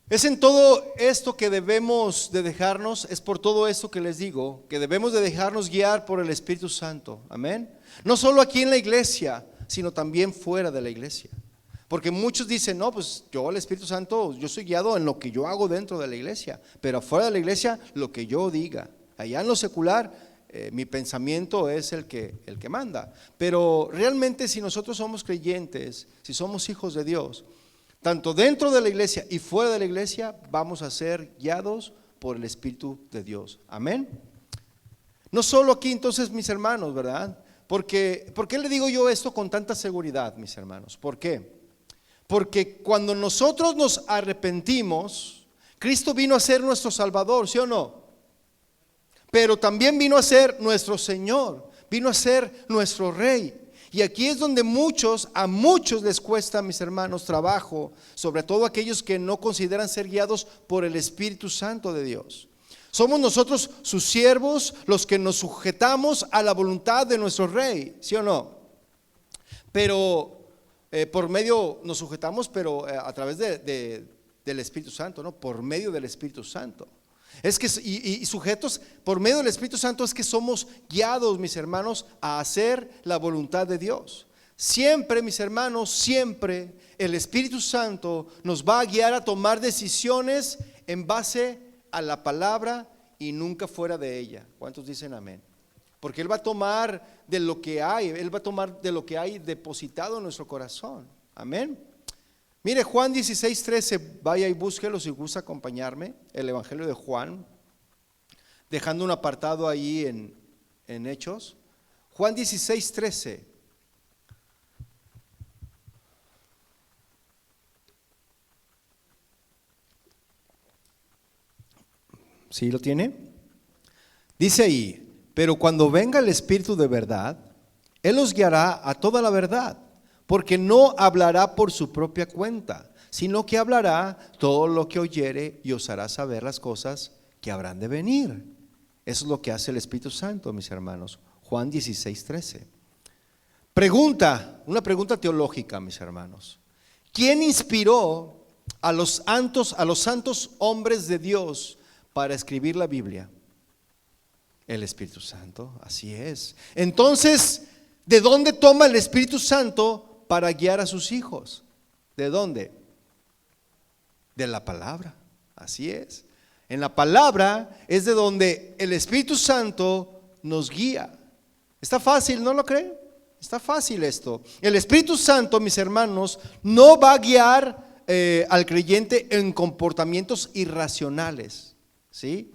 es en todo esto que debemos de dejarnos, es por todo esto que les digo, que debemos de dejarnos guiar por el Espíritu Santo. Amén. No solo aquí en la iglesia, sino también fuera de la iglesia. Porque muchos dicen, no, pues yo el Espíritu Santo, yo soy guiado en lo que yo hago dentro de la iglesia, pero afuera de la iglesia lo que yo diga. Allá en lo secular mi pensamiento es el que manda. Pero realmente si nosotros somos creyentes, si somos hijos de Dios, tanto dentro de la iglesia y fuera de la iglesia, vamos a ser guiados por el Espíritu de Dios. Amén. No solo aquí entonces, mis hermanos, ¿verdad? ¿Por qué le digo yo esto con tanta seguridad, mis hermanos? ¿Por qué? Porque cuando nosotros nos arrepentimos, Cristo vino a ser nuestro Salvador, ¿sí o no? Pero también vino a ser nuestro Señor, vino a ser nuestro Rey. Y aquí es donde a muchos les cuesta, mis hermanos, trabajo, sobre todo aquellos que no consideran ser guiados por el Espíritu Santo de Dios. Somos nosotros sus siervos, los que nos sujetamos a la voluntad de nuestro Rey, ¿sí o no? Pero por medio nos sujetamos, pero a través del Espíritu Santo, ¿no? Por medio del Espíritu Santo. Es que y sujetos por medio del Espíritu Santo es que somos guiados, mis hermanos, a hacer la voluntad de Dios. Siempre, mis hermanos, siempre el Espíritu Santo nos va a guiar a tomar decisiones en base a la palabra y nunca fuera de ella. ¿Cuántos dicen amén? Porque Él va a tomar de lo que hay, Él va a tomar de lo que hay depositado en nuestro corazón. Amén. Mire, Juan 16:13, vaya y búsquelo si gusta acompañarme, el Evangelio de Juan, dejando un apartado ahí en Hechos. Juan 16:13. ¿Sí lo tiene? Dice ahí: pero cuando venga el Espíritu de verdad, Él os guiará a toda la verdad, porque no hablará por su propia cuenta, sino que hablará todo lo que oyere y os hará saber las cosas que habrán de venir. Eso es lo que hace el Espíritu Santo, mis hermanos. Juan 16:13. Una pregunta teológica, mis hermanos. ¿Quién inspiró a los santos hombres de Dios para escribir la Biblia? El Espíritu Santo, así es. Entonces, ¿de dónde toma el Espíritu Santo para guiar a sus hijos? ¿De dónde? De la palabra, así es. En la palabra es de donde el Espíritu Santo nos guía. Está fácil, ¿no lo creen? Está fácil esto. El Espíritu Santo, mis hermanos, no va a guiar al creyente en comportamientos irracionales, ¿sí?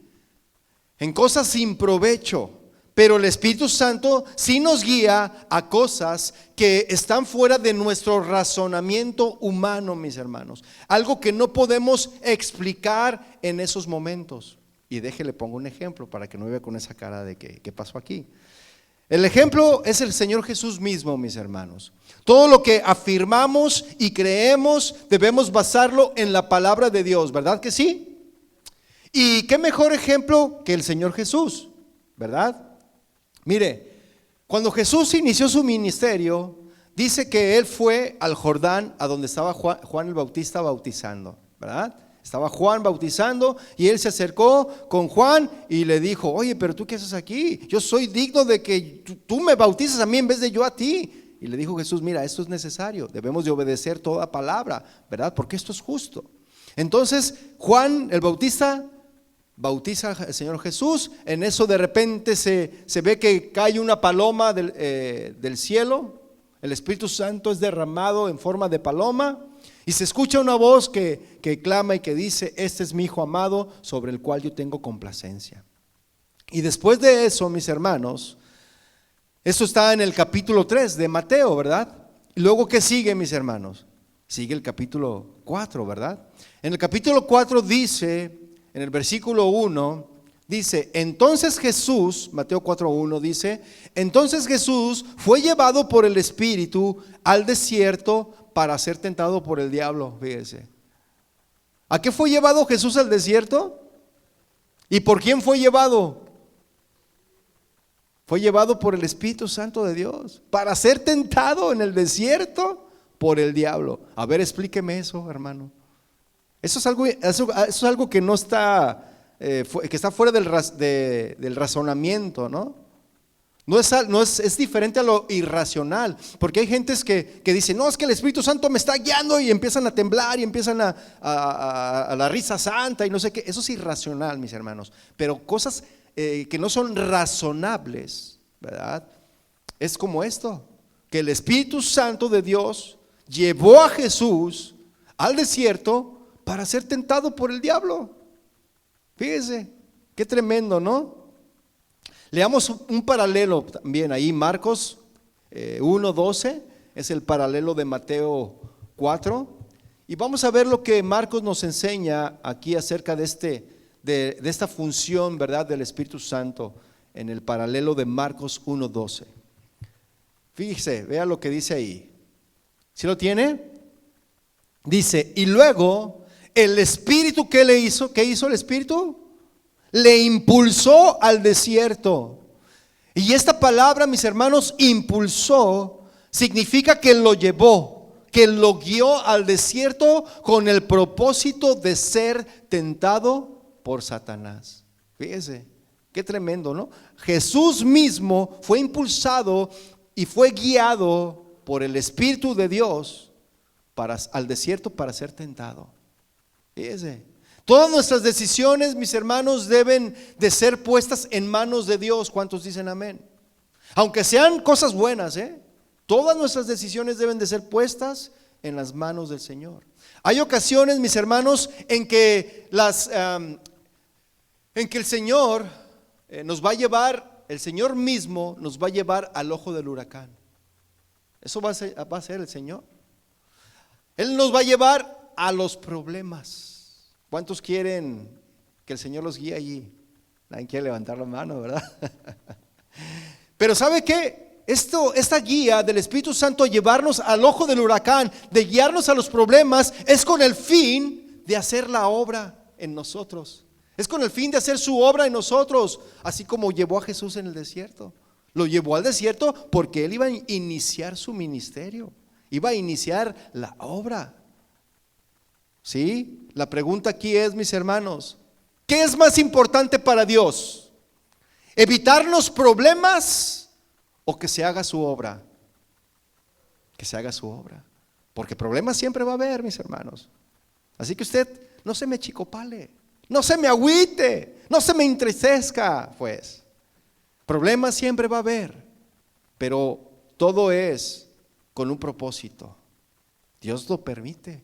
En cosas sin provecho. Pero el Espíritu Santo sí nos guía a cosas que están fuera de nuestro razonamiento humano, mis hermanos. Algo que no podemos explicar en esos momentos. Y déjele, pongo un ejemplo para que no vea con esa cara de que ¿qué pasó aquí? El ejemplo es el Señor Jesús mismo, mis hermanos. Todo lo que afirmamos y creemos debemos basarlo en la palabra de Dios, ¿verdad que sí? Y qué mejor ejemplo que el Señor Jesús, ¿verdad? Mire, cuando Jesús inició su ministerio, dice que Él fue al Jordán, a donde estaba Juan el Bautista bautizando, ¿verdad? Estaba Juan bautizando y Él se acercó con Juan y le dijo: oye, pero tú ¿qué haces aquí? Yo soy digno de que tú me bautices a mí en vez de yo a ti. Y le dijo Jesús: mira, esto es necesario, debemos de obedecer toda palabra, ¿verdad? Porque esto es justo. Entonces Juan el Bautista bautiza al Señor Jesús. En eso de repente se ve que cae una paloma del cielo. El Espíritu Santo es derramado en forma de paloma y se escucha una voz que clama y que dice: este es mi Hijo amado, sobre el cual yo tengo complacencia. Y después de eso, mis hermanos, eso está en el capítulo 3 de Mateo, ¿verdad? Y luego, ¿qué sigue, mis hermanos? Sigue el capítulo 4, ¿verdad? En el capítulo 4 dice, en el versículo 1, dice: entonces Jesús, Mateo 4:1 dice: entonces Jesús fue llevado por el Espíritu al desierto para ser tentado por el diablo. Fíjese, ¿a qué fue llevado Jesús al desierto? ¿Y por quién fue llevado? Fue llevado por el Espíritu Santo de Dios para ser tentado en el desierto por el diablo. A ver, explíqueme eso, hermano. Eso es algo que no está, que está fuera del razonamiento, ¿no? Es diferente a lo irracional, porque hay gentes que dicen: no, es que el Espíritu Santo me está guiando, y empiezan a temblar y empiezan a la risa santa y no sé qué. Eso es irracional, mis hermanos. Pero cosas que no son razonables, ¿verdad? Es como esto, que el Espíritu Santo de Dios llevó a Jesús al desierto para ser tentado por el diablo. Fíjese, qué tremendo, ¿no? Leamos un paralelo también ahí, Marcos 1:12, es el paralelo de Mateo 4. Y vamos a ver lo que Marcos nos enseña aquí acerca de esta función, ¿verdad?, del Espíritu Santo en el paralelo de Marcos 1:12. Fíjese, vea lo que dice ahí. ¿Sí lo tiene? Dice, y luego el Espíritu, ¿qué le hizo? ¿Qué hizo el Espíritu? Le impulsó al desierto. Y esta palabra, mis hermanos, impulsó, significa que lo llevó, que lo guió al desierto con el propósito de ser tentado por Satanás. Fíjese, qué tremendo, ¿no? Jesús mismo fue impulsado y fue guiado por el Espíritu de Dios al desierto para ser tentado. Fíjese, todas nuestras decisiones, mis hermanos, deben de ser puestas en manos de Dios. ¿Cuántos dicen amén? Aunque sean cosas buenas, todas nuestras decisiones deben de ser puestas en las manos del Señor. Hay ocasiones, mis hermanos, en que el Señor nos va a llevar, el Señor mismo nos va a llevar al ojo del huracán. Eso va a ser el Señor. Él nos va a llevar a los problemas. ¿Cuántos quieren que el Señor los guíe allí? Nadie quiere levantar la mano, ¿verdad? Pero ¿sabe qué? Esta guía del Espíritu Santo a llevarnos al ojo del huracán, de guiarnos a los problemas, es con el fin de hacer la obra en nosotros. Es con el fin de hacer su obra en nosotros, así como llevó a Jesús en el desierto. Lo llevó al desierto porque Él iba a iniciar su ministerio, iba a iniciar la obra. ¿Sí? La pregunta aquí es, mis hermanos, ¿qué es más importante para Dios? ¿Evitarnos problemas o que se haga su obra? Que se haga su obra. Porque problemas siempre va a haber, mis hermanos. Así que usted no se me chicopale, no se me agüite, no se me entristezca, pues. Problemas siempre va a haber, pero todo es con un propósito. Dios lo permite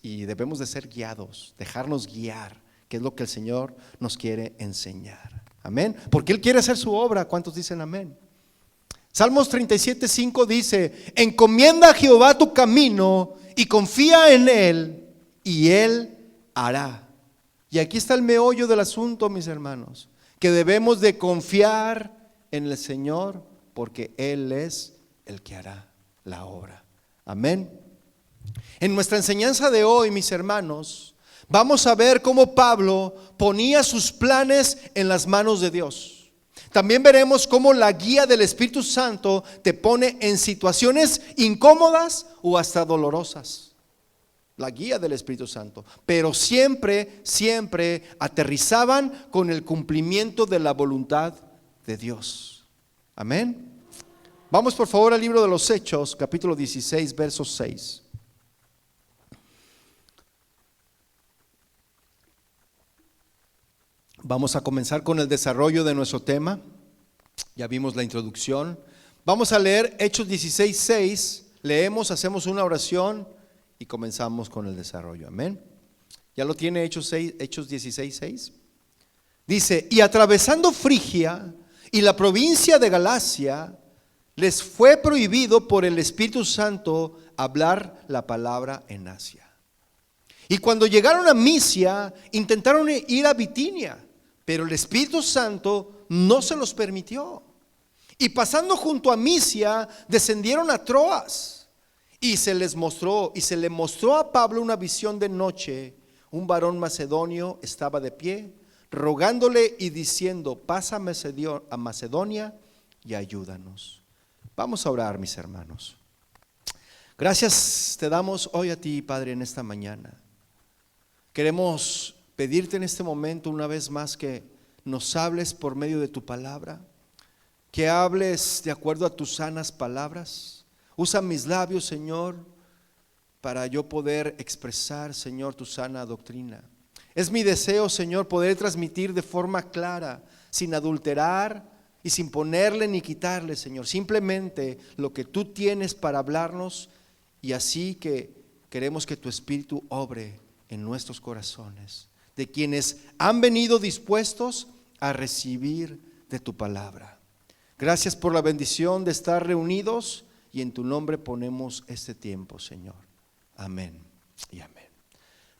y debemos de ser guiados, dejarnos guiar, que es lo que el Señor nos quiere enseñar. Amén, porque Él quiere hacer su obra. ¿Cuántos dicen amén? Salmos 37:5 dice: encomienda a Jehová tu camino y confía en Él y Él hará. Y aquí está el meollo del asunto, mis hermanos, que debemos de confiar en el Señor porque Él es el que hará la obra. Amén. En nuestra enseñanza de hoy, mis hermanos, vamos a ver cómo Pablo ponía sus planes en las manos de Dios. También veremos cómo la guía del Espíritu Santo te pone en situaciones incómodas o hasta dolorosas. La guía del Espíritu Santo, pero siempre aterrizaban con el cumplimiento de la voluntad de Dios. Amén. Vamos por favor al libro de los Hechos, capítulo 16, verso 6. Vamos a comenzar con el desarrollo de nuestro tema. Ya vimos la introducción. Vamos a leer Hechos 16, 6. Leemos, hacemos una oración y comenzamos con el desarrollo. Amén. ¿Ya lo tiene Hechos 16, 6? Dice: y atravesando Frigia y la provincia de Galacia, les fue prohibido por el Espíritu Santo hablar la palabra en Asia. Y cuando llegaron a Misia, intentaron ir a Bitinia, pero el Espíritu Santo no se los permitió. Y pasando junto a Misia, descendieron a Troas. Y se le mostró a Pablo una visión de noche. Un varón macedonio estaba de pie, rogándole y diciendo: pasa a Macedonia y ayúdanos. Vamos a orar, mis hermanos. Gracias te damos hoy a ti, Padre, en esta mañana. Queremos pedirte en este momento una vez más que nos hables por medio de tu palabra, que hables de acuerdo a tus sanas palabras. Usa mis labios, Señor, para yo poder expresar, Señor, tu sana doctrina. Es mi deseo, Señor, poder transmitir de forma clara, sin adulterar y sin ponerle ni quitarle, Señor, simplemente lo que tú tienes para hablarnos, y así que queremos que tu Espíritu obre en nuestros corazones, de quienes han venido dispuestos a recibir de tu palabra. Gracias por la bendición de estar reunidos y en tu nombre ponemos este tiempo, Señor. Amén y amén.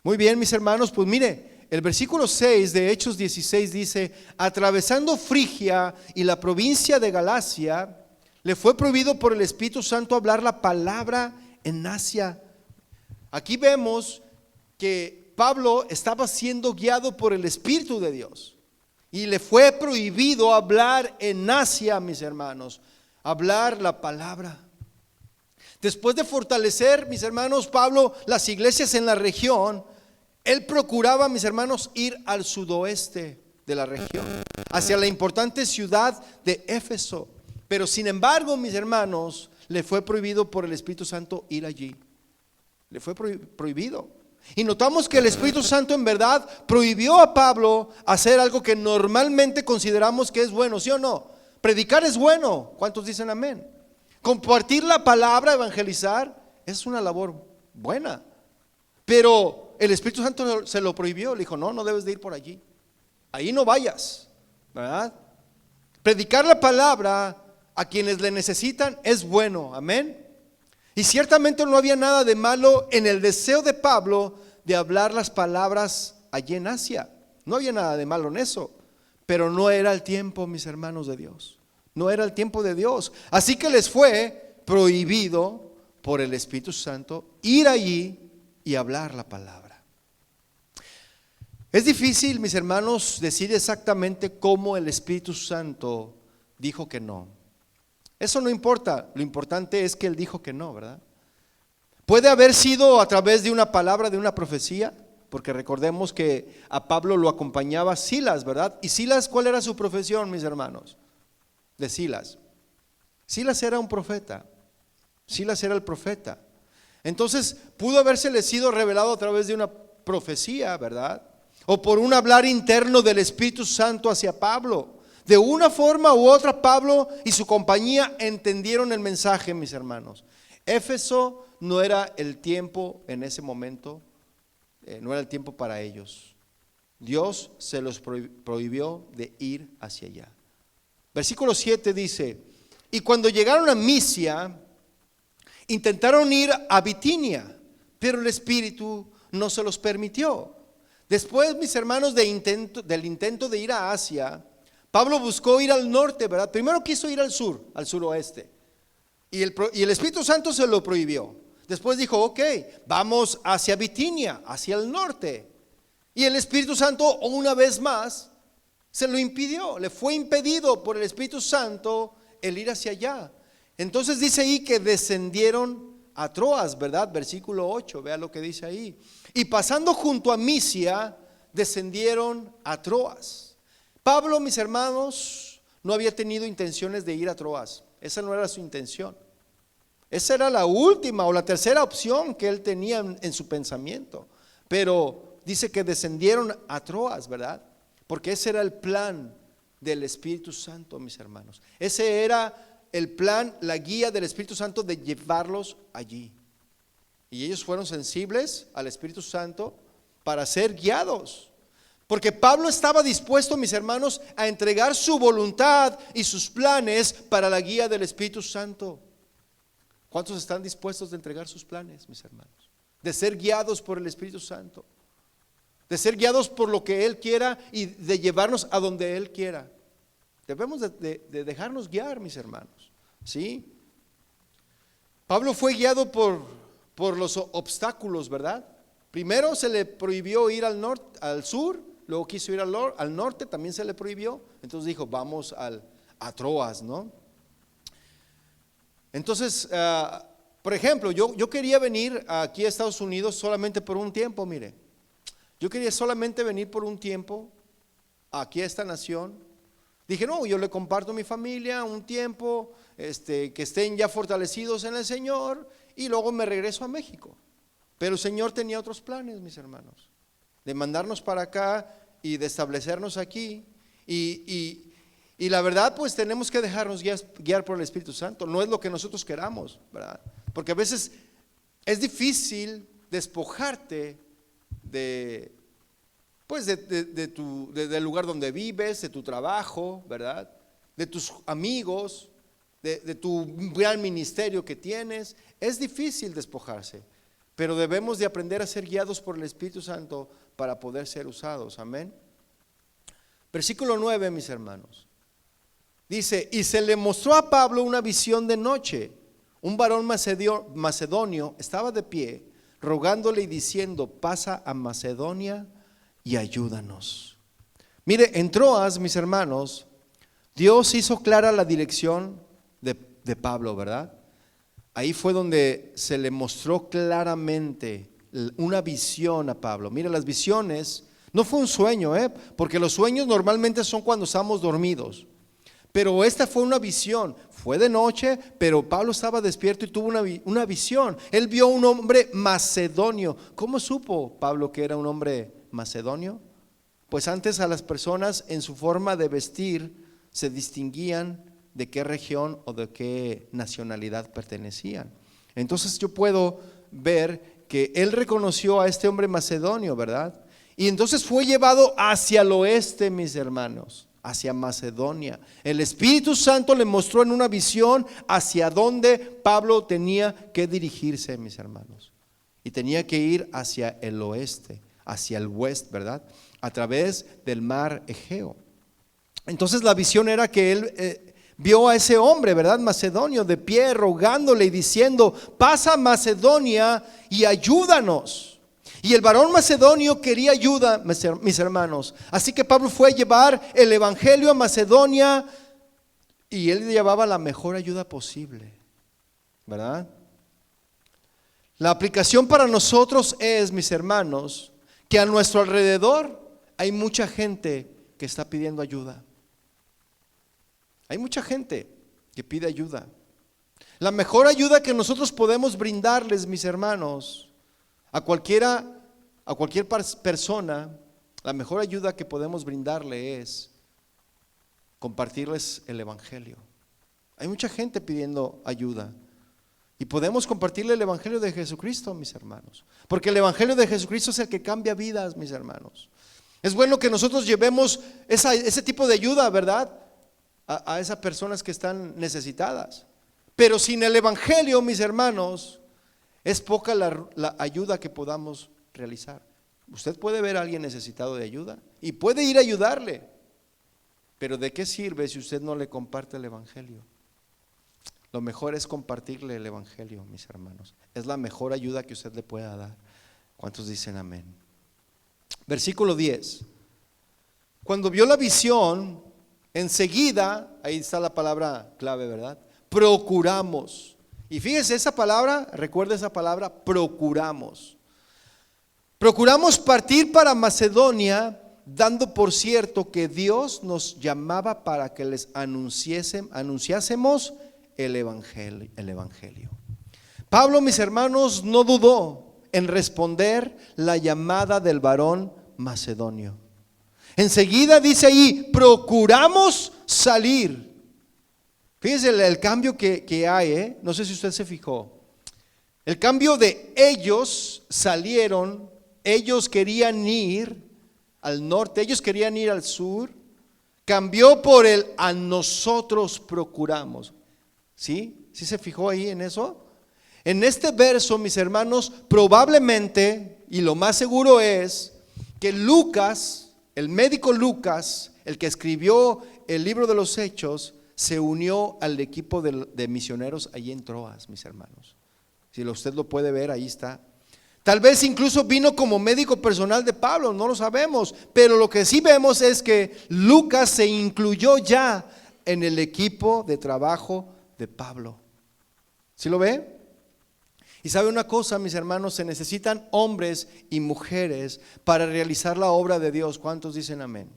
Muy bien, mis hermanos, pues mire, el versículo 6 de Hechos 16 dice: atravesando Frigia y la provincia de Galacia, le fue prohibido por el Espíritu Santo hablar la palabra en Asia. Aquí vemos que Pablo estaba siendo guiado por el Espíritu de Dios y le fue prohibido hablar en Asia, mis hermanos, hablar la palabra. Después de fortalecer, mis hermanos, Pablo, las iglesias en la región, él procuraba, mis hermanos, ir al sudoeste de la región, hacia la importante ciudad de Éfeso. Pero sin embargo, mis hermanos, le fue prohibido por el Espíritu Santo ir allí. Le fue prohibido. Y notamos que el Espíritu Santo en verdad prohibió a Pablo hacer algo que normalmente consideramos que es bueno, ¿sí o no? Predicar es bueno. ¿Cuántos dicen amén? Compartir la palabra, evangelizar, es una labor buena. Pero el Espíritu Santo se lo prohibió. Le dijo: no debes de ir por allí. Ahí no vayas, ¿verdad? Predicar la palabra a quienes le necesitan es bueno, amén. Y ciertamente no había nada de malo en el deseo de Pablo de hablar las palabras allí en Asia. No había nada de malo en eso, pero no era el tiempo, mis hermanos, de Dios. No era el tiempo de Dios. Así que les fue prohibido por el Espíritu Santo ir allí y hablar la palabra. Es difícil, mis hermanos, decir exactamente cómo el Espíritu Santo dijo que no. Eso no importa, lo importante es que él dijo que no, ¿verdad? Puede haber sido a través de una palabra, de una profecía, porque recordemos que a Pablo lo acompañaba Silas, ¿verdad? Y Silas, ¿cuál era su profesión, mis hermanos? De Silas. Silas era un profeta. Silas era el profeta. Entonces, pudo habérsele sido revelado a través de una profecía, ¿verdad? O por un hablar interno del Espíritu Santo hacia Pablo. De una forma u otra, Pablo y su compañía entendieron el mensaje, mis hermanos. Éfeso no era el tiempo en ese momento, no era el tiempo para ellos. Dios se los prohibió de ir hacia allá. Versículo 7 dice: y cuando llegaron a Misia, intentaron ir a Bitinia, pero el Espíritu no se los permitió. Después, mis hermanos, del intento de ir a Asia, Pablo buscó ir al norte, ¿verdad? Primero quiso ir al sur, al suroeste. Y el Espíritu Santo se lo prohibió. Después dijo: ok, vamos hacia Bitinia, hacia el norte. Y el Espíritu Santo, una vez más, se lo impidió. Le fue impedido por el Espíritu Santo el ir hacia allá. Entonces dice ahí que descendieron a Troas, ¿verdad? Versículo 8, vea lo que dice ahí. Y pasando junto a Misia, descendieron a Troas. Pablo, mis hermanos, no había tenido intenciones de ir a Troas. Esa no era su intención. Esa era la última o la tercera opción que él tenía en su pensamiento. Pero dice que descendieron a Troas, ¿verdad? Porque ese era el plan del Espíritu Santo, mis hermanos. Ese era el plan, la guía del Espíritu Santo de llevarlos allí. Y ellos fueron sensibles al Espíritu Santo para ser guiados. Porque Pablo estaba dispuesto, mis hermanos, a entregar su voluntad y sus planes para la guía del Espíritu Santo. ¿Cuántos están dispuestos de entregar sus planes, mis hermanos? De ser guiados por el Espíritu Santo. De ser guiados por lo que Él quiera y de llevarnos a donde Él quiera. Debemos de dejarnos guiar, mis hermanos. ¿Sí? Pablo fue guiado por los obstáculos, ¿verdad? Primero se le prohibió ir al norte, al sur. Luego quiso ir al norte, también se le prohibió. Entonces dijo: vamos a Troas, ¿no? Entonces, por ejemplo, yo quería venir aquí a Estados Unidos solamente por un tiempo, mire. Yo quería solamente venir por un tiempo aquí a esta nación. Dije: no, yo le comparto a mi familia un tiempo, que estén ya fortalecidos en el Señor, y luego me regreso a México. Pero el Señor tenía otros planes, mis hermanos, de mandarnos para acá y de establecernos aquí. Y la verdad, pues tenemos que dejarnos guiar por el Espíritu Santo. No es lo que nosotros queramos, ¿verdad? Porque a veces es difícil despojarte del lugar donde vives, de tu trabajo, ¿verdad? de tus amigos, de tu gran ministerio que tienes. Es difícil despojarse, pero debemos de aprender a ser guiados por el Espíritu Santo para poder ser usados. Amén. Versículo 9, mis hermanos. Dice, y se le mostró a Pablo una visión de noche. Un varón macedonio estaba de pie, rogándole y diciendo, pasa a Macedonia y ayúdanos. Mire, en Troas, mis hermanos, Dios hizo clara la dirección de Pablo, ¿verdad? Ahí fue donde se le mostró claramente una visión a Pablo. Mire, las visiones no fue un sueño, porque los sueños normalmente son cuando estamos dormidos. Pero esta fue una visión, fue de noche, pero Pablo estaba despierto y tuvo una visión. Él vio un hombre macedonio. ¿Cómo supo Pablo que era un hombre macedonio? Pues antes a las personas en su forma de vestir se distinguían de qué región o de qué nacionalidad pertenecían. Entonces yo puedo ver que él reconoció a este hombre macedonio, ¿verdad? Y entonces fue llevado hacia el oeste, mis hermanos, hacia Macedonia. El Espíritu Santo le mostró en una visión hacia dónde Pablo tenía que dirigirse, mis hermanos. Y tenía que ir hacia el oeste, hacia el west, ¿verdad? A través del mar Egeo. Entonces la visión era que él vio a ese hombre, ¿verdad? Macedonio, de pie, rogándole y diciendo, pasa a Macedonia y ayúdanos. Y el varón macedonio quería ayuda, mis hermanos. Así que Pablo fue a llevar el evangelio a Macedonia y él llevaba la mejor ayuda posible, ¿verdad? La aplicación para nosotros es, mis hermanos, que a nuestro alrededor hay mucha gente que está pidiendo ayuda. Hay mucha gente que pide ayuda. La mejor ayuda que nosotros podemos brindarles, mis hermanos, a cualquier persona, la mejor ayuda que podemos brindarle es compartirles el evangelio. Hay mucha gente pidiendo ayuda y podemos compartirle el evangelio de Jesucristo, mis hermanos, porque el evangelio de Jesucristo es el que cambia vidas, mis hermanos. Es bueno que nosotros llevemos ese tipo de ayuda, ¿verdad?, a esas personas que están necesitadas. Pero sin el evangelio, mis hermanos, es poca la ayuda que podamos realizar. Usted puede ver a alguien necesitado de ayuda y puede ir a ayudarle, pero ¿de qué sirve si usted no le comparte el evangelio? Lo mejor es compartirle el evangelio, mis hermanos. Es la mejor ayuda que usted le pueda dar. ¿Cuántos dicen amén? Versículo 10. Cuando vio la visión, enseguida, ahí está la palabra clave, ¿verdad? Procuramos. Y fíjese esa palabra, recuerda esa palabra, procuramos. Procuramos partir para Macedonia, dando por cierto que Dios nos llamaba para que les anunciásemos el evangelio. Pablo, mis hermanos, no dudó en responder la llamada del varón macedonio. Enseguida dice ahí, procuramos salir. Fíjense el cambio que hay, no sé si usted se fijó. El cambio de ellos salieron, ellos querían ir al norte, ellos querían ir al sur, cambió por el a nosotros procuramos. ¿Sí? ¿Sí se fijó ahí en eso? En este verso, mis hermanos, probablemente, y lo más seguro es, que Lucas, el médico Lucas, el que escribió el libro de los Hechos, se unió al equipo de misioneros allí en Troas, mis hermanos. Si usted lo puede ver, ahí está. Tal vez incluso vino como médico personal de Pablo, no lo sabemos, pero lo que sí vemos es que Lucas se incluyó ya en el equipo de trabajo de Pablo. ¿Sí lo ve? Y sabe una cosa, mis hermanos, se necesitan hombres y mujeres para realizar la obra de Dios. ¿Cuántos dicen amén?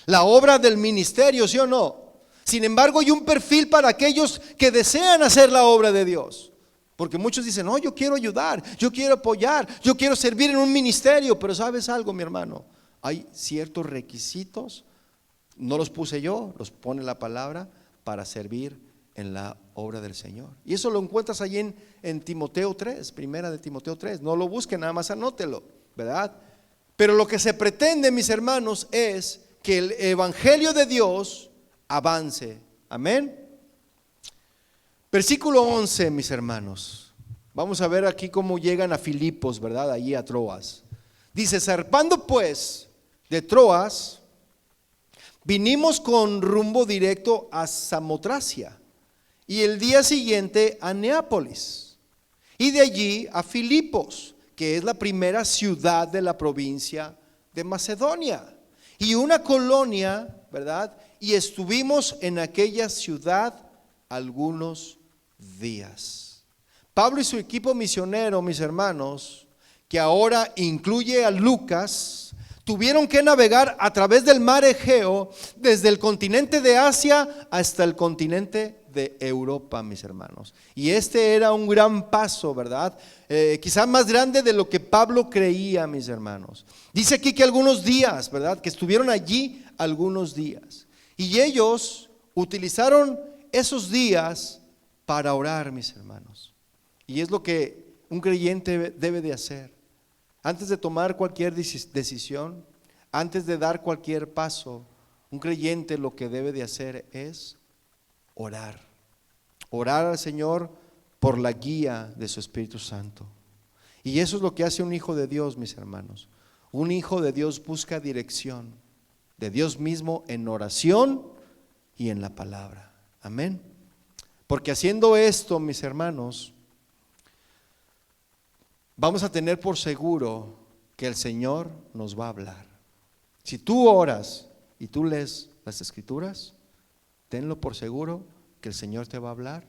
La obra del ministerio, ¿sí o no? Sin embargo, hay un perfil para aquellos que desean hacer la obra de Dios. Porque muchos dicen, no, yo quiero ayudar, yo quiero apoyar, yo quiero servir en un ministerio. Pero ¿sabes algo, mi hermano? Hay ciertos requisitos, no los puse yo, los pone la palabra, para servir en la obra del Señor. Y eso lo encuentras allí en Timoteo 3, primera de Timoteo 3. No lo busquen, nada más anótelo, ¿verdad? Pero lo que se pretende, mis hermanos, es que el evangelio de Dios avance. Amén. Versículo 11, mis hermanos. Vamos a ver aquí cómo llegan a Filipos, ¿verdad? Allí a Troas. Dice: zarpando pues de Troas, vinimos con rumbo directo a Samotracia, y el día siguiente a Neápolis, y de allí a Filipos, que es la primera ciudad de la provincia de Macedonia, y una colonia, ¿verdad? Y estuvimos en aquella ciudad algunos días. Pablo y su equipo misionero, mis hermanos, que ahora incluye a Lucas, tuvieron que navegar a través del mar Egeo, desde el continente de Asia hasta el continente de Europa, mis hermanos. Y este era un gran paso, ¿verdad? Quizá más grande de lo que Pablo creía, mis hermanos. Dice aquí que algunos días, ¿verdad? Que estuvieron allí algunos días. Y ellos utilizaron esos días para orar, mis hermanos. Y es lo que un creyente debe de hacer. Antes de tomar cualquier decisión, antes de dar cualquier paso, un creyente lo que debe de hacer es orar. Orar al Señor por la guía de su Espíritu Santo. Y eso es lo que hace un hijo de Dios, mis hermanos. Un hijo de Dios busca dirección de Dios mismo en oración y en la palabra. Amén. Porque haciendo esto, mis hermanos, vamos a tener por seguro que el Señor nos va a hablar. Si tú oras y tú lees las Escrituras, tenlo por seguro que el Señor te va a hablar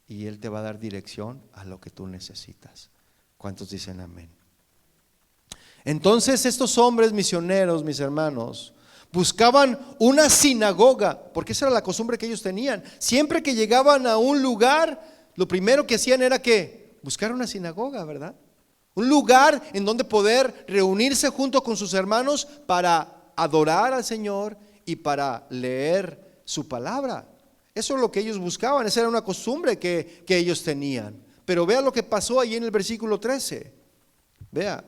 y Él te va a dar dirección a lo que tú necesitas. ¿Cuántos dicen amén? Entonces estos hombres misioneros, mis hermanos, buscaban una sinagoga, porque esa era la costumbre que ellos tenían. Siempre que llegaban a un lugar, lo primero que hacían era que buscar una sinagoga, ¿verdad? Un lugar en donde poder reunirse junto con sus hermanos para adorar al Señor y para leer su palabra. Eso es lo que ellos buscaban, esa era una costumbre que ellos tenían. Pero vea lo que pasó ahí en el versículo 13. Vea.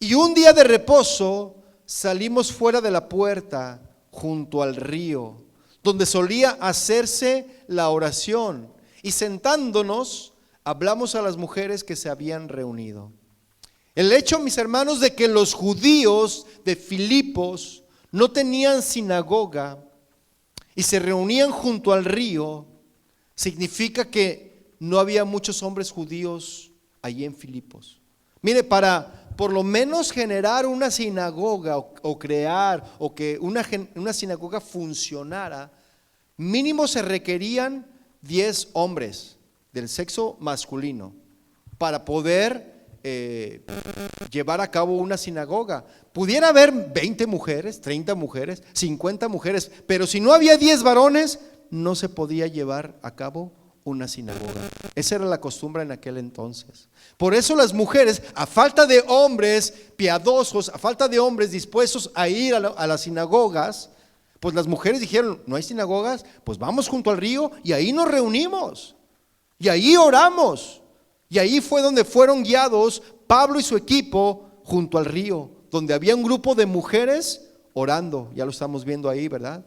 Y un día de reposo salimos fuera de la puerta junto al río, donde solía hacerse la oración, y sentándonos hablamos a las mujeres que se habían reunido. El hecho, mis hermanos, de que los judíos de Filipos no tenían sinagoga y se reunían junto al río, significa que no había muchos hombres judíos allí en Filipos. Mire, para por lo menos generar una sinagoga o crear o que una sinagoga funcionara, mínimo se requerían 10 hombres del sexo masculino para poder llevar a cabo una sinagoga. Pudiera haber 20 mujeres, 30 mujeres, 50 mujeres, pero si no había 10 varones, no se podía llevar a cabo una sinagoga. Esa era la costumbre en aquel entonces. Por eso las mujeres, a falta de hombres piadosos, a falta de hombres dispuestos a ir a las sinagogas, pues las mujeres dijeron: no hay sinagogas, pues vamos junto al río y ahí nos reunimos y ahí oramos. Y ahí fue donde fueron guiados Pablo y su equipo junto al río, donde había un grupo de mujeres orando. Ya lo estamos viendo ahí, ¿verdad?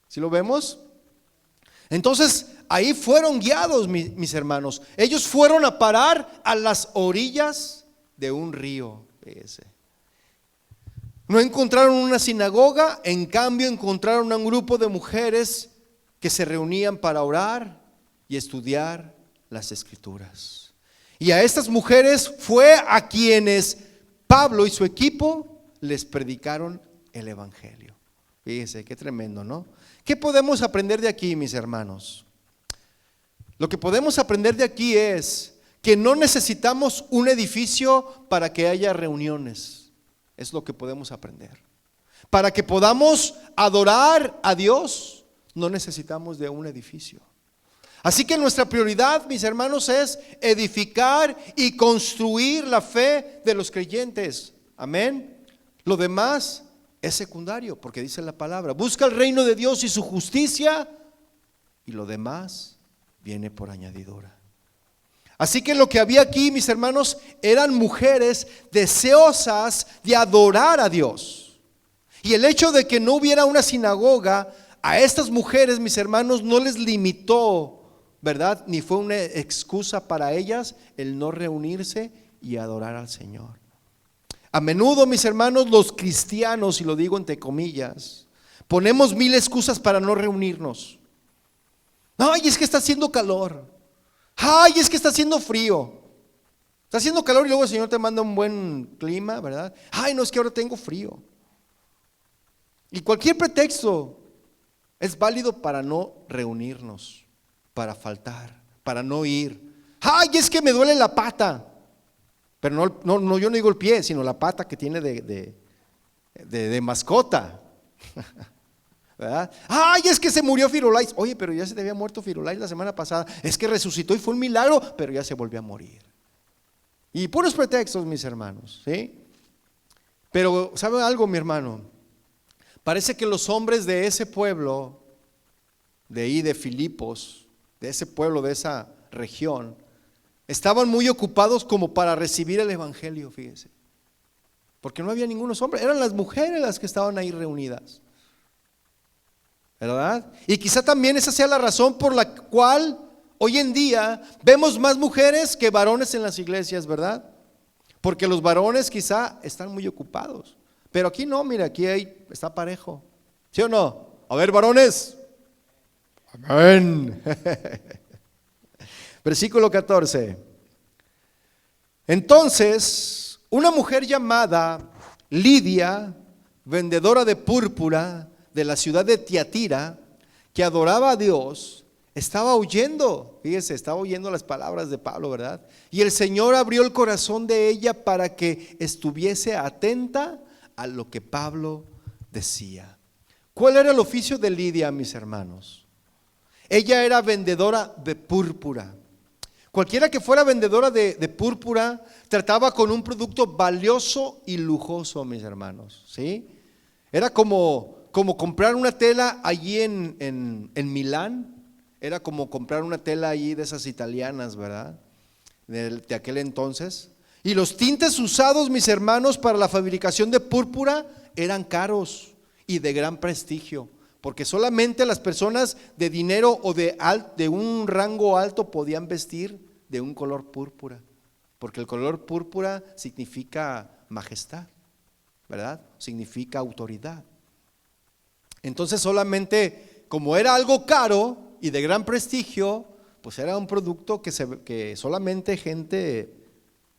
¿Sí lo vemos? Entonces ahí fueron guiados, mis hermanos. Ellos fueron a parar a las orillas de un río. Fíjese. No encontraron una sinagoga, en cambio encontraron a un grupo de mujeres que se reunían para orar y estudiar las Escrituras. Y a estas mujeres fue a quienes Pablo y su equipo les predicaron el Evangelio. Fíjese, qué tremendo, ¿no? ¿Qué podemos aprender de aquí, mis hermanos? Lo que podemos aprender de aquí es que no necesitamos un edificio para que haya reuniones. Es lo que podemos aprender. Para que podamos adorar a Dios, no necesitamos de un edificio. Así que nuestra prioridad, mis hermanos, es edificar y construir la fe de los creyentes. Amén. Lo demás es secundario, porque dice la palabra: busca el reino de Dios y su justicia, y lo demás viene por añadidura. Así que lo que había aquí, mis hermanos, eran mujeres deseosas de adorar a Dios. Y el hecho de que no hubiera una sinagoga a estas mujeres, mis hermanos, no les limitó, ¿verdad? Ni fue una excusa para ellas el no reunirse y adorar al Señor. A menudo, mis hermanos, los cristianos, y lo digo entre comillas, ponemos mil excusas para no reunirnos. Ay, es que está haciendo calor. Ay, es que está haciendo frío. Está haciendo calor y luego el Señor te manda un buen clima, ¿verdad? Ay, no, es que ahora tengo frío. Y cualquier pretexto es válido para no reunirnos, para faltar, para no ir. Ay, es que me duele la pata. Pero no, yo no digo el pie, sino la pata que tiene de mascota. ¿Verdad? Ay, es que se murió Firulais. Oye, pero ya se te había muerto Firulais la semana pasada. Es que resucitó y fue un milagro, pero ya se volvió a morir. Y puros pretextos, mis hermanos, ¿sí? Pero ¿sabe algo, mi hermano? Parece que los hombres de ese pueblo, de ahí de Filipos, de ese pueblo, de esa región, estaban muy ocupados como para recibir el evangelio, fíjese. Porque no había ninguno hombre, eran las mujeres las que estaban ahí reunidas, ¿verdad? Y quizá también esa sea la razón por la cual hoy en día vemos más mujeres que varones en las iglesias, ¿verdad? Porque los varones quizá están muy ocupados. Pero aquí no, mira, aquí está parejo. ¿Sí o no? A ver, varones. Amén. Versículo 14. Entonces, una mujer llamada Lidia, vendedora de púrpura de la ciudad de Tiatira, que adoraba a Dios, estaba oyendo, fíjese, estaba oyendo las palabras de Pablo, ¿verdad? Y el Señor abrió el corazón de ella para que estuviese atenta a lo que Pablo decía. ¿Cuál era el oficio de Lidia, mis hermanos? Ella era vendedora de púrpura. Cualquiera que fuera vendedora de púrpura trataba con un producto valioso y lujoso, mis hermanos, ¿sí? Era como comprar una tela allí en Milán. Era como comprar una tela allí de esas italianas, ¿verdad? De aquel entonces. Y los tintes usados, mis hermanos, para la fabricación de púrpura eran caros y de gran prestigio, porque solamente las personas de dinero o de un rango alto podían vestir de un color púrpura, porque el color púrpura significa majestad, ¿verdad? Significa autoridad. Entonces solamente, como era algo caro y de gran prestigio, pues era un producto que solamente gente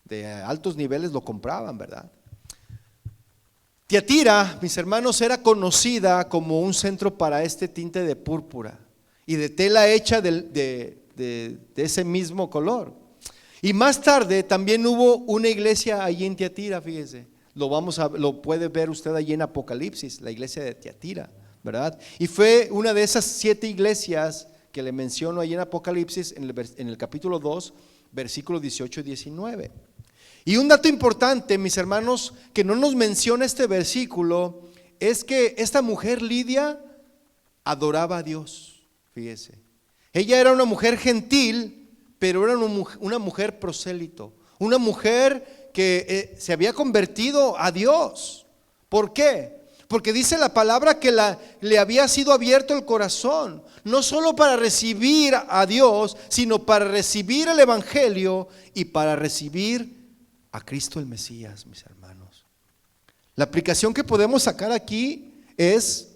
de altos niveles lo compraban, ¿verdad? Tiatira, mis hermanos, era conocida como un centro para este tinte de púrpura y de tela hecha de ese mismo color. Y más tarde también hubo una iglesia allí en Tiatira, fíjese. Lo puede ver usted allí en Apocalipsis, la iglesia de Tiatira, ¿verdad? Y fue una de esas 7 iglesias que le menciono allí en Apocalipsis, en el capítulo 2, versículos 18 y 19. Y un dato importante, mis hermanos, que no nos menciona este versículo, es que esta mujer Lidia adoraba a Dios, fíjese. Ella era una mujer gentil, pero era una mujer prosélito, una mujer que se había convertido a Dios. ¿Por qué? Porque dice la palabra que le había sido abierto el corazón, no solo para recibir a Dios, sino para recibir el evangelio y para recibir a Cristo el Mesías, mis hermanos. La aplicación que podemos sacar aquí es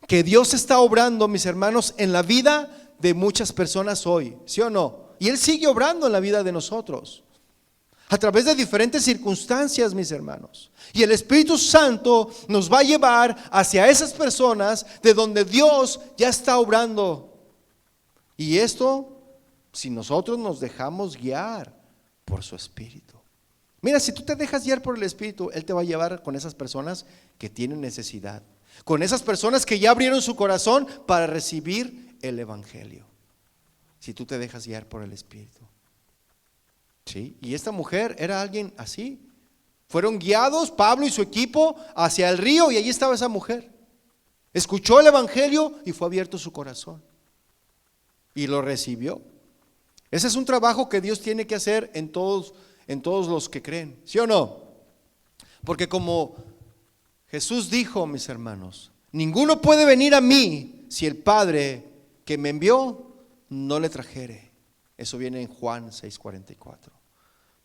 que Dios está obrando, mis hermanos, en la vida de muchas personas hoy, ¿sí o no? Y Él sigue obrando en la vida de nosotros a través de diferentes circunstancias, mis hermanos. Y el Espíritu Santo nos va a llevar hacia esas personas de donde Dios ya está obrando. Y esto, si nosotros nos dejamos guiar por su Espíritu. Mira, si tú te dejas guiar por el Espíritu, Él te va a llevar con esas personas que tienen necesidad, con esas personas que ya abrieron su corazón para recibir el evangelio. Si tú te dejas guiar por el Espíritu. ¿Sí? Y esta mujer era alguien así. Fueron guiados Pablo y su equipo hacia el río y allí estaba esa mujer. Escuchó el evangelio y fue abierto su corazón y lo recibió. Ese es un trabajo que Dios tiene que hacer en todos los que creen, ¿sí o no? Porque como Jesús dijo, mis hermanos, Ninguno puede venir a mí si el Padre que me envió no le trajere. Eso viene en Juan 6:44.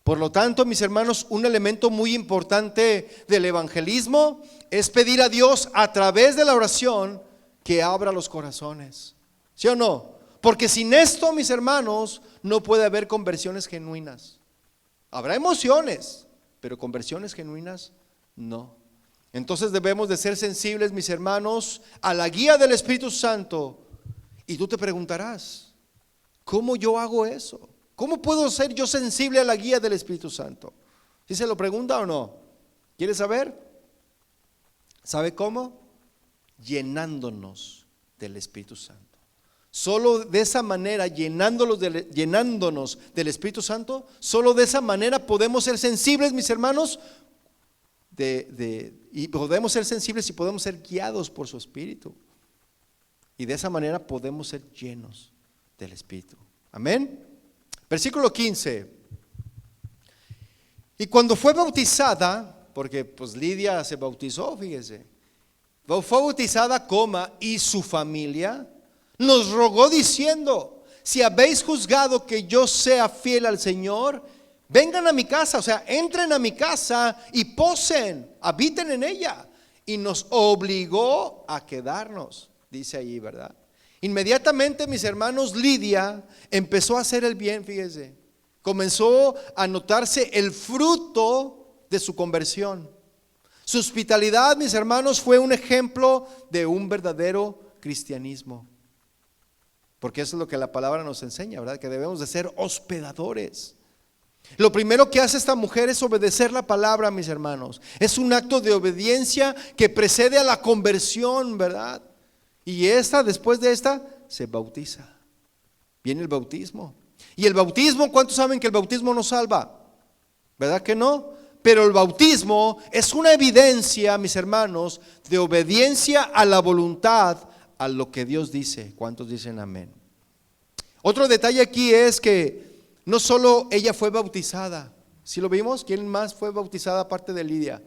Por lo tanto, mis hermanos, un elemento muy importante del evangelismo es pedir a Dios a través de la oración que abra los corazones. ¿Sí o no? Porque sin esto, mis hermanos, no puede haber conversiones genuinas. Habrá emociones, pero conversiones genuinas no. Entonces debemos de ser sensibles, mis hermanos, a la guía del Espíritu Santo. Y tú te preguntarás, ¿cómo yo hago eso? ¿Cómo puedo ser yo sensible a la guía del Espíritu Santo? ¿Sí se lo pregunta o no? ¿Quieres saber? ¿Sabe cómo? Llenándonos del Espíritu Santo. Solo de esa manera, llenándonos del Espíritu Santo, solo de esa manera podemos ser sensibles, mis hermanos, y podemos ser sensibles y podemos ser guiados por su Espíritu. Y de esa manera podemos ser llenos del Espíritu. Amén. Versículo 15. Y cuando fue bautizada, porque pues Lidia se bautizó, fíjese, fue bautizada, y su familia nos rogó diciendo: si habéis juzgado que yo sea fiel al Señor, vengan a mi casa, o sea, entren a mi casa y posen, habiten en ella. Y nos obligó a quedarnos, dice ahí, ¿verdad? Inmediatamente, mis hermanos, Lidia empezó a hacer el bien, fíjese. Comenzó a notarse el fruto de su conversión. Su hospitalidad, mis hermanos, fue un ejemplo de un verdadero cristianismo. Porque eso es lo que la palabra nos enseña, ¿verdad? Que debemos de ser hospedadores. Lo primero que hace esta mujer es obedecer la palabra, mis hermanos. Es un acto de obediencia que precede a la conversión, ¿verdad? Y después de esta, se bautiza. Viene el bautismo. Y el bautismo, ¿cuántos saben que el bautismo nos salva? ¿Verdad que no? Pero el bautismo es una evidencia, mis hermanos, de obediencia a la voluntad, a lo que Dios dice. ¿Cuántos dicen amén? Otro detalle aquí es que no solo ella fue bautizada. ¿Sí lo vimos? ¿Quién más fue bautizada aparte de Lidia?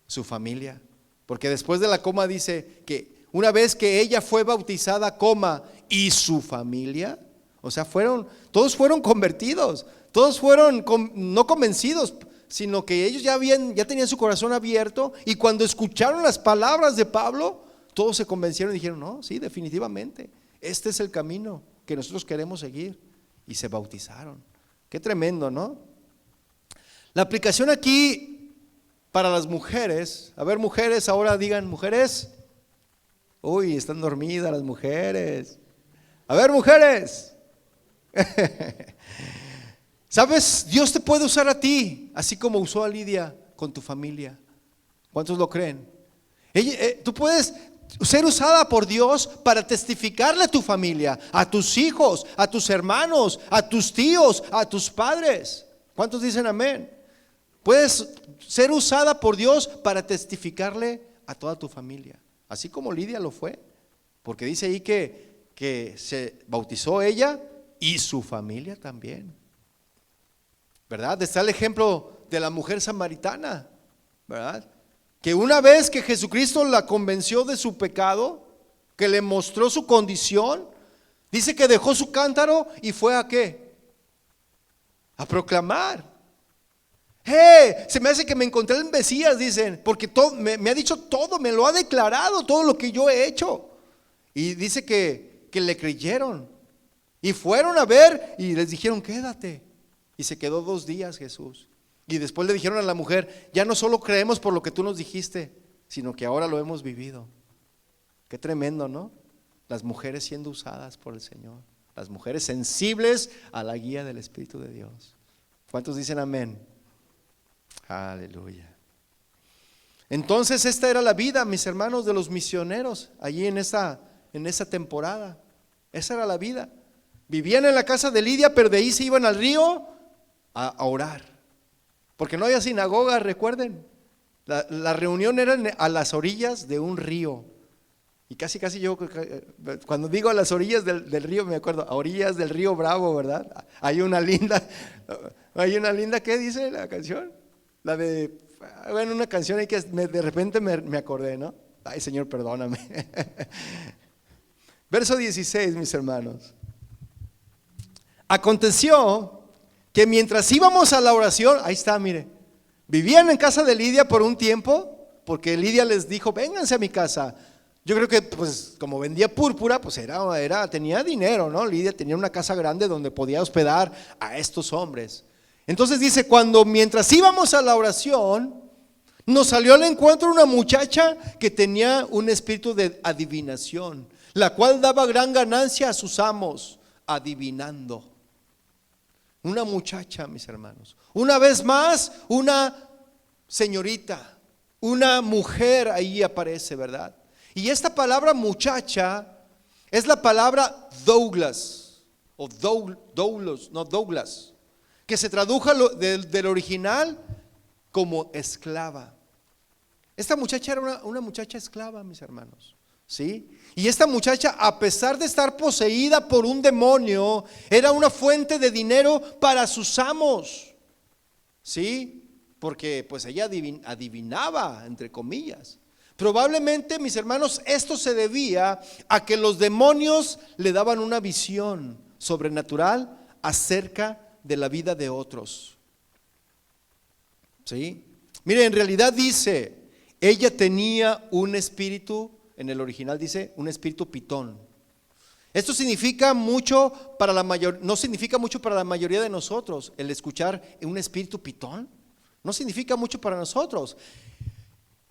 Su familia. Porque después de la coma dice que una vez que ella fue bautizada, y su familia, o sea, todos fueron convertidos, todos fueron no convencidos, sino que ellos ya tenían su corazón abierto, y cuando escucharon las palabras de Pablo, todos se convencieron y dijeron: no, sí, definitivamente, este es el camino que nosotros queremos seguir, y se bautizaron. Qué tremendo, ¿no? La aplicación aquí para las mujeres, a ver, mujeres, ahora digan, mujeres. Uy, están dormidas las mujeres. A ver, mujeres. ¿Sabes? Dios te puede usar a ti, así como usó a Lidia con tu familia. ¿Cuántos lo creen? Tú puedes ser usada por Dios para testificarle a tu familia, a tus hijos, a tus hermanos, a tus tíos, a tus padres. ¿Cuántos dicen amén? Puedes ser usada por Dios para testificarle a toda tu familia, así como Lidia lo fue, porque dice ahí que se bautizó ella y su familia también, ¿verdad? Está el ejemplo de la mujer samaritana, ¿verdad? Que una vez que Jesucristo la convenció de su pecado, que le mostró su condición, dice que dejó su cántaro y fue ¿a qué? A proclamar. Se me hace que me encontré el Mesías, dicen, porque me ha dicho todo, me lo ha declarado, todo lo que yo he hecho. Y dice que le creyeron y fueron a ver y les dijeron: quédate. Y se quedó 2 días Jesús. Y después le dijeron a la mujer: ya no solo creemos por lo que tú nos dijiste, sino que ahora lo hemos vivido. Qué tremendo, ¿no? Las mujeres siendo usadas por el Señor, las mujeres sensibles a la guía del Espíritu de Dios. ¿Cuántos dicen amén? Aleluya. Entonces esta era la vida, mis hermanos, de los misioneros allí en esa temporada. Esa era la vida. Vivían en la casa de Lidia, pero de ahí se iban al río a orar, porque no había sinagoga, recuerden. La reunión era a las orillas de un río. Y casi yo, cuando digo a las orillas del río, me acuerdo, a orillas del río Bravo, ¿verdad? Hay una linda, ¿qué dice la canción? Una canción ahí que de repente me acordé, ¿no? Ay, Señor, perdóname. Verso 16, mis hermanos. Aconteció que mientras íbamos a la oración, ahí está, mire, vivían en casa de Lidia por un tiempo, porque Lidia les dijo, vénganse a mi casa. Yo creo que pues como vendía púrpura, pues tenía dinero, ¿no? Lidia tenía una casa grande donde podía hospedar a estos hombres. Entonces dice, mientras íbamos a la oración, nos salió al encuentro una muchacha que tenía un espíritu de adivinación, la cual daba gran ganancia a sus amos, adivinando. Una muchacha, mis hermanos. Una vez más, una señorita, una mujer ahí aparece, ¿verdad? Y esta palabra muchacha es la palabra Douglas, o Douglas, que se tradujo del original como esclava. Esta muchacha era una muchacha esclava, mis hermanos, ¿sí? Y esta muchacha, a pesar de estar poseída por un demonio, era una fuente de dinero para sus amos, ¿sí? Porque pues ella adivinaba, entre comillas. Probablemente, mis hermanos, esto se debía a que los demonios le daban una visión sobrenatural acerca de la vida de otros. ¿Sí? Mire, en realidad dice, ella tenía un espíritu, en el original dice, un espíritu pitón. Esto significa mucho para no significa mucho para la mayoría de nosotros el escuchar un espíritu pitón. No significa mucho para nosotros.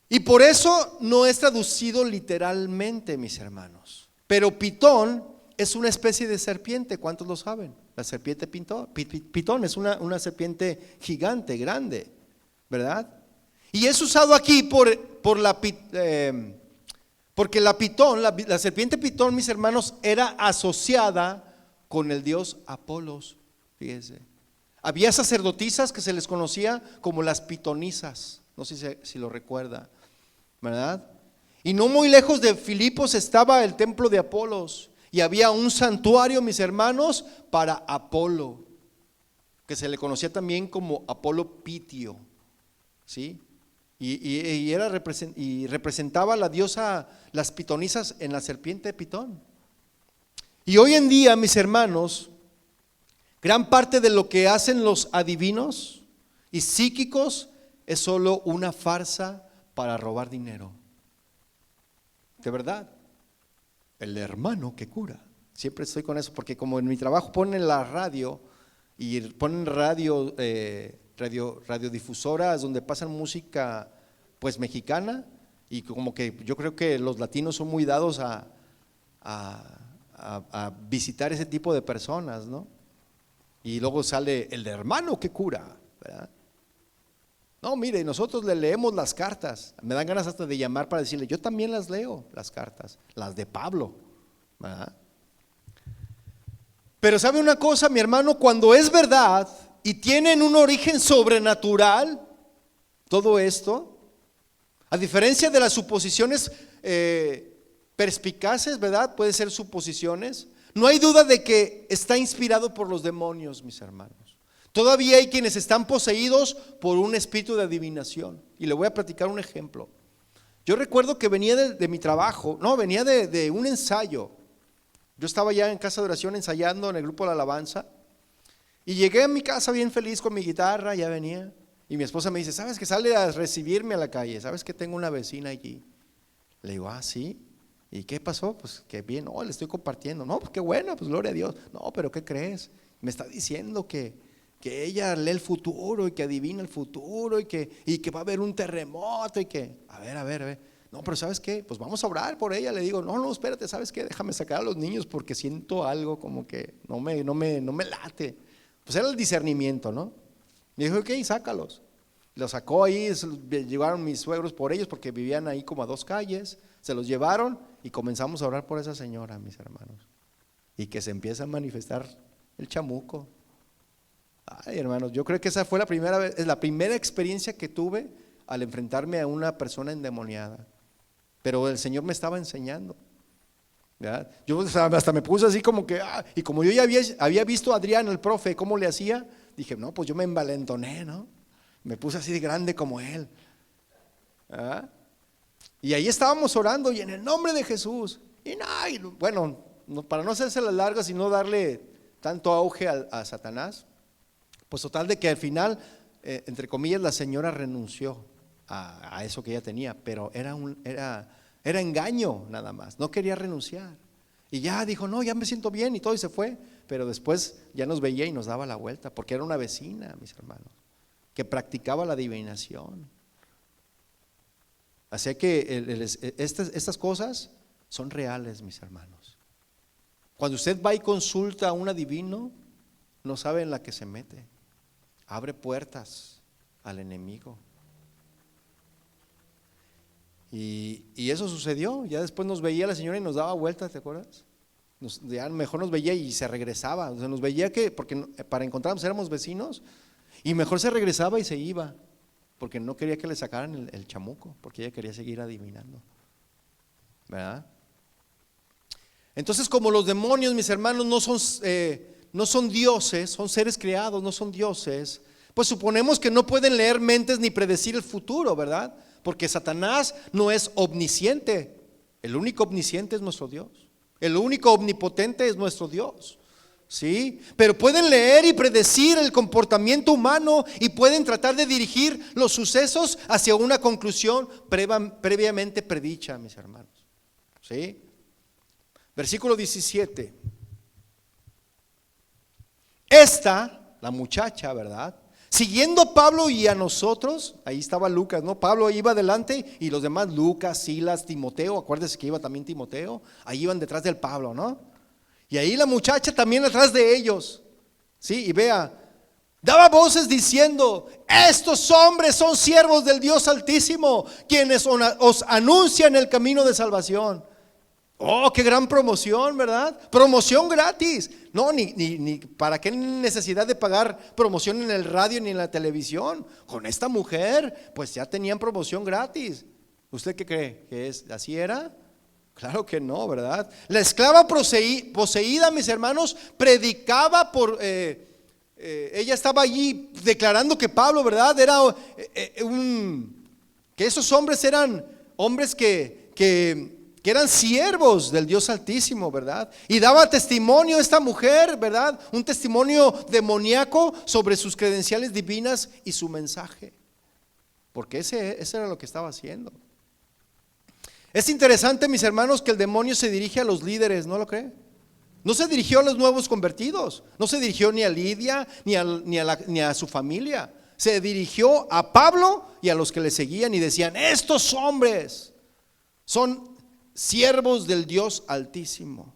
Y por eso no es traducido literalmente, mis hermanos. Pero pitón es una especie de serpiente, ¿cuántos lo saben? La serpiente pitón es una serpiente gigante, grande, ¿verdad? Y es usado aquí porque la serpiente pitón, mis hermanos, era asociada con el dios Apolos, fíjense. Había sacerdotisas que se les conocía como las pitonisas, no sé si lo recuerda, ¿verdad? Y no muy lejos de Filipos estaba el templo de Apolos y había un santuario, mis hermanos, para Apolo, que se le conocía también como Apolo Pitio, ¿sí? Y representaba a la diosa, las pitonisas, en la serpiente de Pitón. Y hoy en día, mis hermanos, gran parte de lo que hacen los adivinos y psíquicos es solo una farsa para robar dinero. De verdad, el hermano que cura. Siempre estoy con eso, porque como en mi trabajo ponen la radio y ponen radiodifusoras donde pasan música pues mexicana, y como que yo creo que los latinos son muy dados a visitar ese tipo de personas, ¿no? Y luego sale el hermano que cura, ¿verdad? No, mire, nosotros le leemos las cartas. Me dan ganas hasta de llamar para decirle, yo también las leo, las cartas, las de Pablo, ¿verdad? Pero ¿sabe una cosa, mi hermano? Cuando es verdad y tienen un origen sobrenatural, todo esto, a diferencia de las suposiciones perspicaces, ¿verdad? Puede ser suposiciones. No hay duda de que está inspirado por los demonios, mis hermanos. Todavía hay quienes están poseídos por un espíritu de adivinación. Y le voy a platicar un ejemplo. Yo recuerdo que venía de mi trabajo, venía de un ensayo. Yo estaba ya en casa de oración ensayando en el grupo de la alabanza. Y llegué a mi casa bien feliz con mi guitarra, ya venía. Y mi esposa me dice, ¿sabes que sale a recibirme a la calle? ¿Sabes que tengo una vecina allí? Le digo, ¿sí? ¿Y qué pasó? Pues que bien, le estoy compartiendo. No, pues qué bueno, pues gloria a Dios. No, pero ¿qué crees? Me está diciendo que ella lee el futuro y que adivina el futuro y que va a haber un terremoto y que, a ver. No, pero ¿sabes qué? Pues vamos a orar por ella. Le digo, no, espérate, ¿sabes qué? Déjame sacar a los niños porque siento algo como que no me late. Pues era el discernimiento, ¿no? Me dijo, ok, sácalos. Los sacó ahí, llevaron mis suegros por ellos porque vivían ahí como a 2 calles. Se los llevaron y comenzamos a orar por esa señora, mis hermanos. Y que se empieza a manifestar el chamuco. Ay, hermanos, yo creo que esa fue la primera experiencia que tuve al enfrentarme a una persona endemoniada. Pero el Señor me estaba enseñando, ¿verdad? Yo hasta me puse así como que, y como yo ya había visto a Adrián, el profe, cómo le hacía, dije, no, pues yo me envalentoné, ¿no? Me puse así de grande como él, ¿verdad? Y ahí estábamos orando y en el nombre de Jesús. Y bueno, para no hacerse la larga, sino darle tanto auge a Satanás, pues total de que al final, entre comillas, la señora renunció a eso que ella tenía, pero era engaño nada más, no quería renunciar. Y ya dijo, no, ya me siento bien y todo, y se fue. Pero después ya nos veía y nos daba la vuelta, porque era una vecina, mis hermanos, que practicaba la adivinación. Así que estas cosas son reales, mis hermanos. Cuando usted va y consulta a un adivino, no sabe en la que se mete. Abre puertas al enemigo. Y eso sucedió. Ya después nos veía la señora y nos daba vueltas, ¿te acuerdas? Ya mejor nos veía y se regresaba. O sea, nos veía porque para encontrarnos éramos vecinos, y mejor se regresaba y se iba, porque no quería que le sacaran el chamuco, porque ella quería seguir adivinando, ¿verdad? Entonces, como los demonios, mis hermanos, no son dioses, son seres creados, no son dioses, pues suponemos que no pueden leer mentes ni predecir el futuro, ¿verdad? Porque Satanás no es omnisciente. El único omnisciente es nuestro Dios. El único omnipotente es nuestro Dios. ¿Sí? Pero pueden leer y predecir el comportamiento humano y pueden tratar de dirigir los sucesos hacia una conclusión previamente predicha, mis hermanos. ¿Sí? Versículo 17. La muchacha, ¿verdad? Siguiendo a Pablo y a nosotros, ahí estaba Lucas, ¿no? Pablo iba adelante y los demás, Lucas, Silas, Timoteo, acuérdense que iba también Timoteo, ahí iban detrás del Pablo, ¿no? Y ahí la muchacha también atrás de ellos, ¿sí? Y vea, daba voces diciendo, estos hombres son siervos del Dios Altísimo, quienes os anuncian el camino de salvación. Oh, qué gran promoción, ¿verdad? Promoción gratis. No, ni para qué necesidad de pagar promoción en el radio ni en la televisión. Con esta mujer, pues ya tenían promoción gratis. ¿Usted qué cree? ¿Que así era? Claro que no, ¿verdad? La esclava poseída, mis hermanos, predicaba ella estaba allí declarando que Pablo, ¿verdad? Era que esos hombres eran hombres que eran siervos del Dios Altísimo, ¿verdad? Y daba testimonio esta mujer, ¿verdad? Un testimonio demoníaco sobre sus credenciales divinas y su mensaje. Porque ese era lo que estaba haciendo. Es interesante, mis hermanos, que el demonio se dirige a los líderes, ¿no lo cree? No se dirigió a los nuevos convertidos, no se dirigió ni a Lidia ni a su familia. Se dirigió a Pablo y a los que le seguían y decían, estos hombres son siervos del Dios Altísimo.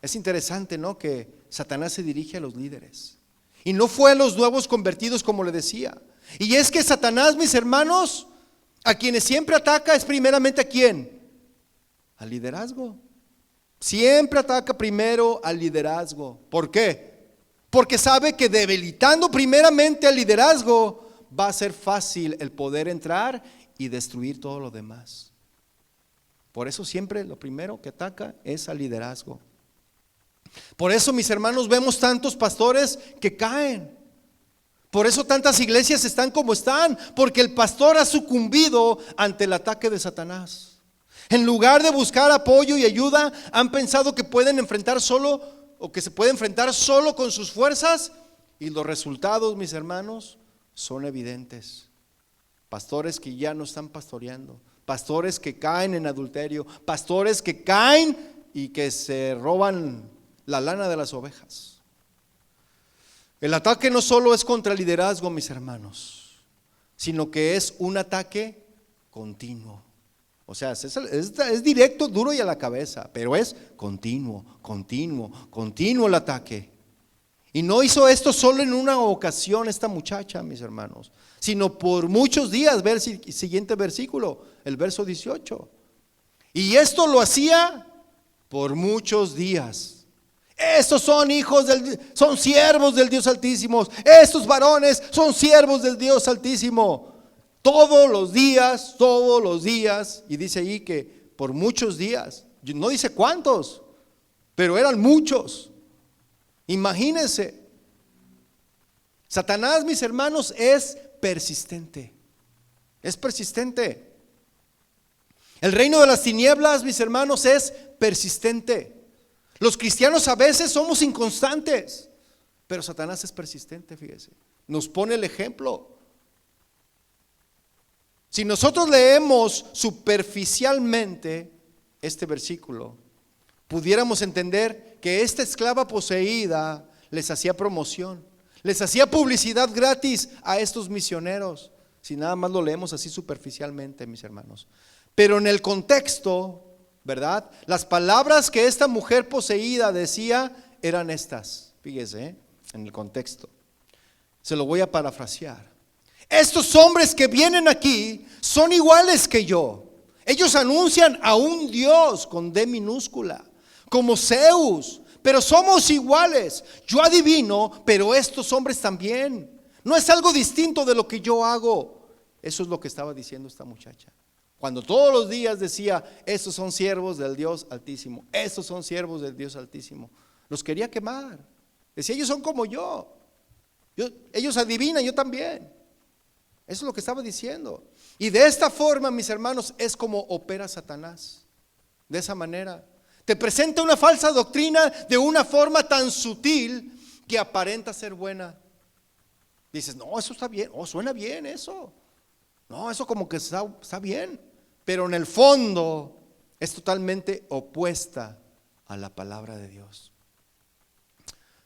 Es interesante, ¿no? Que Satanás se dirige a los líderes y no fue a los nuevos convertidos, como le decía. Y es que Satanás, mis hermanos, a quienes siempre ataca es primeramente ¿a quién? Al liderazgo. Siempre ataca primero al liderazgo. ¿Por qué? Porque sabe que debilitando primeramente al liderazgo va a ser fácil el poder entrar y destruir todo lo demás. Por eso siempre lo primero que ataca es al liderazgo. Por eso, mis hermanos, vemos tantos pastores que caen. Por eso tantas iglesias están como están, porque el pastor ha sucumbido ante el ataque de Satanás. En lugar de buscar apoyo y ayuda, han pensado que pueden enfrentar solo, o que se puede enfrentar solo con sus fuerzas, y los resultados, mis hermanos, son evidentes. Pastores que ya no están pastoreando, pastores que caen en adulterio, pastores que caen y que se roban la lana de las ovejas. El ataque no solo es contra el liderazgo, mis hermanos, sino que es un ataque continuo. O sea, es directo, duro y a la cabeza, pero es continuo el ataque. Y no hizo esto solo en una ocasión esta muchacha, mis hermanos, sino por muchos días. Ve el siguiente versículo, el verso 18. Y esto lo hacía por muchos días. Estos son son siervos del Dios Altísimo. Estos varones son siervos del Dios Altísimo. Todos los días. Y dice ahí que por muchos días. No dice cuántos, pero eran muchos. Imagínense. Satanás, mis hermanos, es persistente. Es persistente. El reino de las tinieblas, mis hermanos, es persistente. Los cristianos a veces somos inconstantes, pero Satanás es persistente, fíjese. Nos pone el ejemplo. Si nosotros leemos superficialmente este versículo, pudiéramos entender que esta esclava poseída les hacía promoción, les hacía publicidad gratis a estos misioneros, si nada más lo leemos así superficialmente, mis hermanos. Pero en el contexto, ¿verdad? Las palabras que esta mujer poseída decía eran estas. Fíjese, en el contexto. Se lo voy a parafrasear. Estos hombres que vienen aquí son iguales que yo. Ellos anuncian a un Dios con D minúscula, como Zeus, pero somos iguales. Yo adivino, pero estos hombres también. No es algo distinto de lo que yo hago. Eso es lo que estaba diciendo esta muchacha. Cuando todos los días decía, estos son siervos del Dios Altísimo, estos son siervos del Dios Altísimo, los quería quemar. Decía, ellos son como ellos adivinan, yo también. Eso es lo que estaba diciendo. Y de esta forma, mis hermanos, es como opera Satanás. De esa manera te presenta una falsa doctrina de una forma tan sutil que aparenta ser buena. Dices, no, eso está bien, suena bien eso. No, eso como que está bien, pero en el fondo es totalmente opuesta a la palabra de Dios.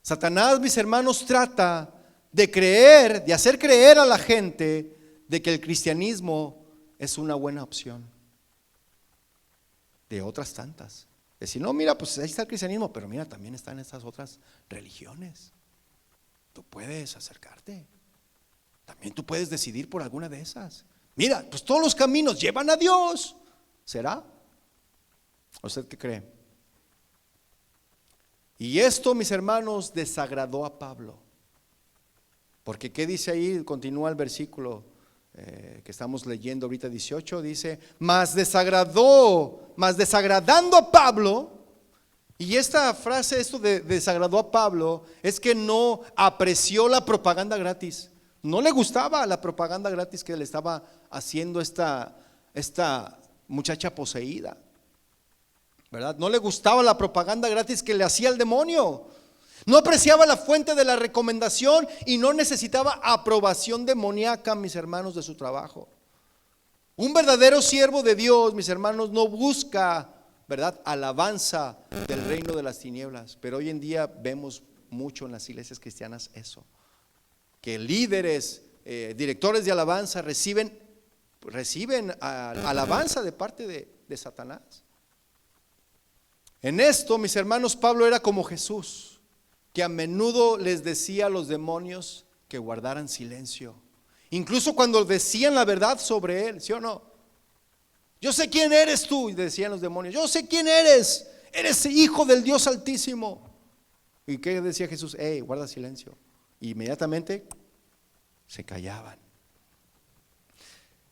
Satanás, mis hermanos, trata de hacer creer a la gente de que el cristianismo es una buena opción de otras tantas. Decir, no, mira, pues ahí está el cristianismo, pero mira, también están estas otras religiones. Tú puedes acercarte. También tú puedes decidir por alguna de esas. Mira, pues todos los caminos llevan a Dios. ¿Será? ¿Usted qué cree? Y esto, mis hermanos, desagradó a Pablo. Porque ¿qué dice ahí? Continúa el versículo que estamos leyendo ahorita, 18, dice, mas desagradando a Pablo. Y esta frase, esto de desagradó a Pablo, es que no apreció la propaganda gratis. No le gustaba la propaganda gratis que le estaba haciendo esta muchacha poseída, ¿verdad? No le gustaba la propaganda gratis que le hacía el demonio. No apreciaba la fuente de la recomendación y no necesitaba aprobación demoníaca, mis hermanos, de su trabajo. Un verdadero siervo de Dios, mis hermanos, no busca, ¿verdad?, alabanza del reino de las tinieblas. Pero hoy en día vemos mucho en las iglesias cristianas eso, que líderes, directores de alabanza reciben alabanza de parte de Satanás. En esto, mis hermanos, Pablo era como Jesús, que a menudo les decía a los demonios que guardaran silencio, incluso cuando decían la verdad sobre él, ¿sí o no? Yo sé quién eres tú, y decían los demonios, yo sé quién eres hijo del Dios Altísimo. ¿Y qué decía Jesús? Guarda silencio. Y inmediatamente se callaban.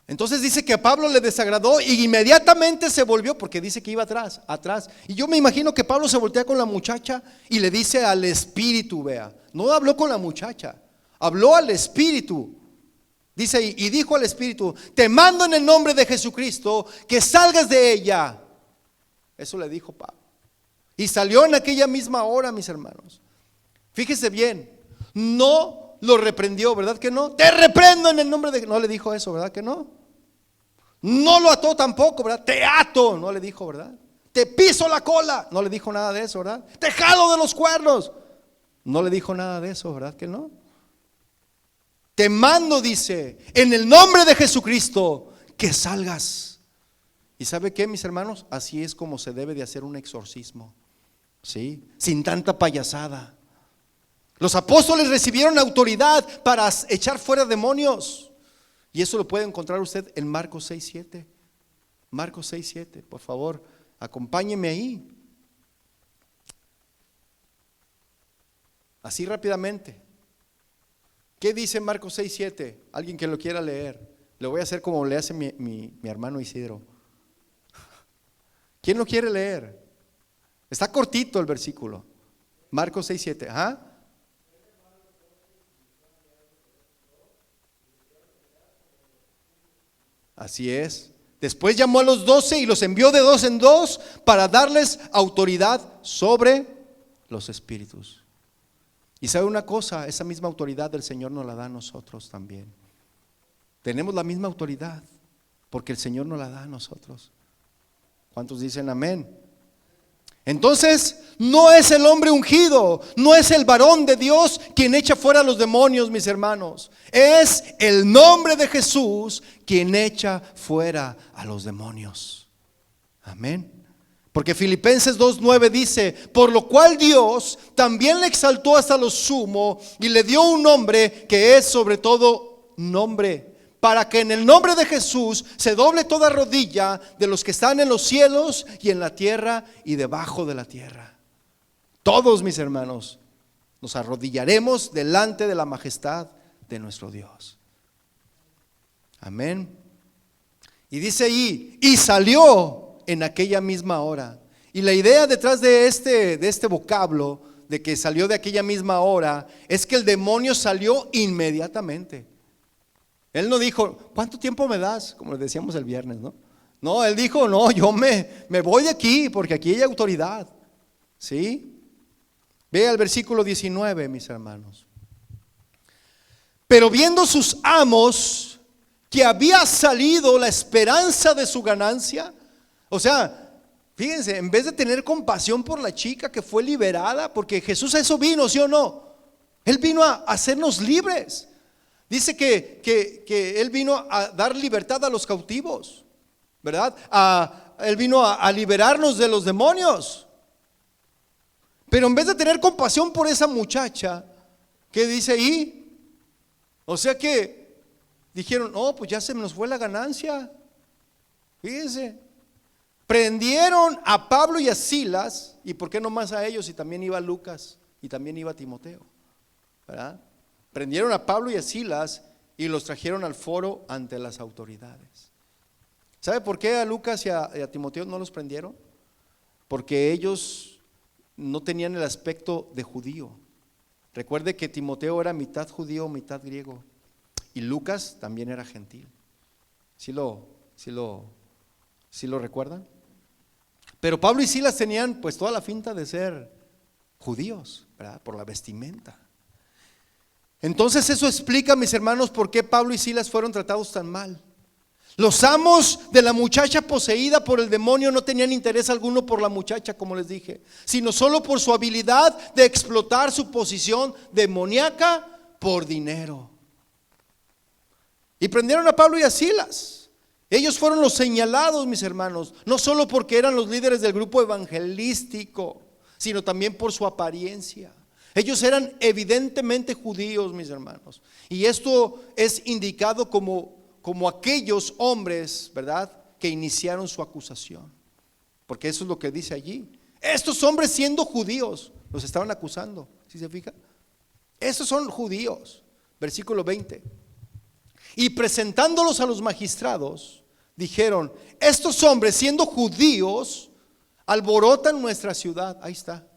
Entonces dice que a Pablo le desagradó y inmediatamente se volvió, porque dice que iba atrás. Y yo me imagino que Pablo se voltea con la muchacha y le dice al espíritu, vea, no habló con la muchacha, habló al espíritu. Dice, y dijo al espíritu, te mando en el nombre de Jesucristo que salgas de ella. Eso le dijo Pablo. Y salió en aquella misma hora, mis hermanos. Fíjese bien, no lo reprendió, ¿verdad que no? Te reprendo en el nombre de... No le dijo eso, ¿verdad que no? No lo ató tampoco, ¿verdad? Te ato, no le dijo, ¿verdad? Te piso la cola, no le dijo nada de eso, ¿verdad? Te jalo de los cuernos, no le dijo nada de eso, ¿verdad que no? Te mando, dice, en el nombre de Jesucristo, que salgas. ¿Y sabe qué, mis hermanos? Así es como se debe de hacer un exorcismo, ¿sí? Sin tanta payasada. Los apóstoles recibieron autoridad para echar fuera demonios. Y eso lo puede encontrar usted en Marcos 6:7. Marcos 6:7, por favor, acompáñeme ahí. Así rápidamente. ¿Qué dice Marcos 6:7? Alguien que lo quiera leer. Le voy a hacer como le hace mi hermano Isidro. ¿Quién lo quiere leer? Está cortito el versículo. Marcos 6:7. Ajá. Así es. Después llamó a los 12 y los envió de dos en dos para darles autoridad sobre los espíritus. Y sabe una cosa, esa misma autoridad del Señor nos la da a nosotros también. Tenemos la misma autoridad porque el Señor nos la da a nosotros. ¿Cuántos dicen amén? Entonces, no es el hombre ungido, no es el varón de Dios quien echa fuera a los demonios, mis hermanos. Es el nombre de Jesús quien echa fuera a los demonios. Amén. Porque Filipenses 2:9 dice: por lo cual Dios también le exaltó hasta lo sumo y le dio un nombre que es sobre todo nombre, para que en el nombre de Jesús se doble toda rodilla de los que están en los cielos y en la tierra y debajo de la tierra. Todos, mis hermanos, nos arrodillaremos delante de la majestad de nuestro Dios. Amén. Y dice ahí: y salió en aquella misma hora. Y la idea detrás de este vocablo, de que salió de aquella misma hora, es que el demonio salió inmediatamente. Él no dijo: ¿cuánto tiempo me das? Como le decíamos el viernes, ¿no? No, él dijo: no, yo me voy de aquí porque aquí hay autoridad. ¿Sí? Ve al versículo 19, mis hermanos. Pero viendo sus amos que había salido la esperanza de su ganancia, o sea, fíjense, en vez de tener compasión por la chica que fue liberada, porque Jesús a eso vino, ¿sí o no? Él vino a hacernos libres. Dice que Él vino a dar libertad a los cautivos, ¿verdad? Él vino a liberarnos de los demonios. Pero en vez de tener compasión por esa muchacha, ¿qué dice ahí? O sea que dijeron: oh, pues ya se nos fue la ganancia. Fíjense, prendieron a Pablo y a Silas. ¿Y por qué no más a ellos? Y también iba Lucas y también iba Timoteo, ¿verdad? Prendieron a Pablo y a Silas y los trajeron al foro ante las autoridades. ¿Sabe por qué a Lucas y a Timoteo no los prendieron? Porque ellos no tenían el aspecto de judío. Recuerde que Timoteo era mitad judío, mitad griego, y Lucas también era gentil. ¿Sí lo recuerdan? Pero Pablo y Silas tenían pues toda la finta de ser judíos, ¿verdad? Por la vestimenta. Entonces eso explica, mis hermanos, por qué Pablo y Silas fueron tratados tan mal. Los amos de la muchacha poseída por el demonio no tenían interés alguno por la muchacha, como les dije, sino solo por su habilidad de explotar su posición demoníaca por dinero. Y prendieron a Pablo y a Silas. Ellos fueron los señalados, mis hermanos, no solo porque eran los líderes del grupo evangelístico, sino también por su apariencia. Ellos eran evidentemente judíos, mis hermanos, y esto es indicado como aquellos hombres, ¿verdad?, que iniciaron su acusación, porque eso es lo que dice allí. Estos hombres, siendo judíos, los estaban acusando. ¿Sí se fija? Estos son judíos. Versículo 20. Y presentándolos a los magistrados, dijeron: estos hombres, siendo judíos, alborotan nuestra ciudad. Ahí está.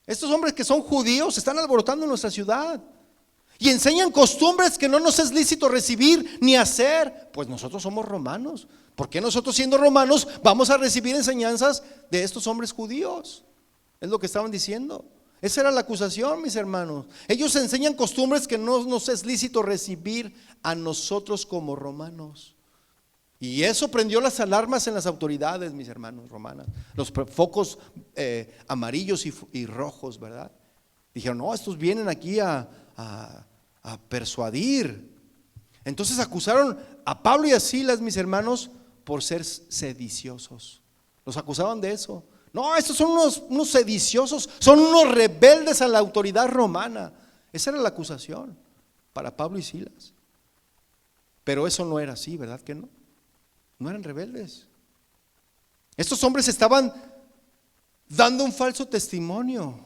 Estos hombres que son judíos están alborotando nuestra ciudad y enseñan costumbres que no nos es lícito recibir ni hacer. Pues nosotros somos romanos. ¿Por qué nosotros, siendo romanos, vamos a recibir enseñanzas de estos hombres judíos? Es lo que estaban diciendo. Esa era la acusación, mis hermanos. Ellos enseñan costumbres que no nos es lícito recibir a nosotros como romanos. Y eso prendió las alarmas en las autoridades, mis hermanos, romanas. Los focos amarillos y rojos, ¿verdad? Dijeron: no, estos vienen aquí a persuadir. Entonces acusaron a Pablo y a Silas, mis hermanos, por ser sediciosos. Los acusaban de eso. No, estos son unos sediciosos, son unos rebeldes a la autoridad romana. Esa era la acusación para Pablo y Silas. Pero eso no era así, ¿verdad que no? No eran rebeldes. Estos hombres estaban dando un falso testimonio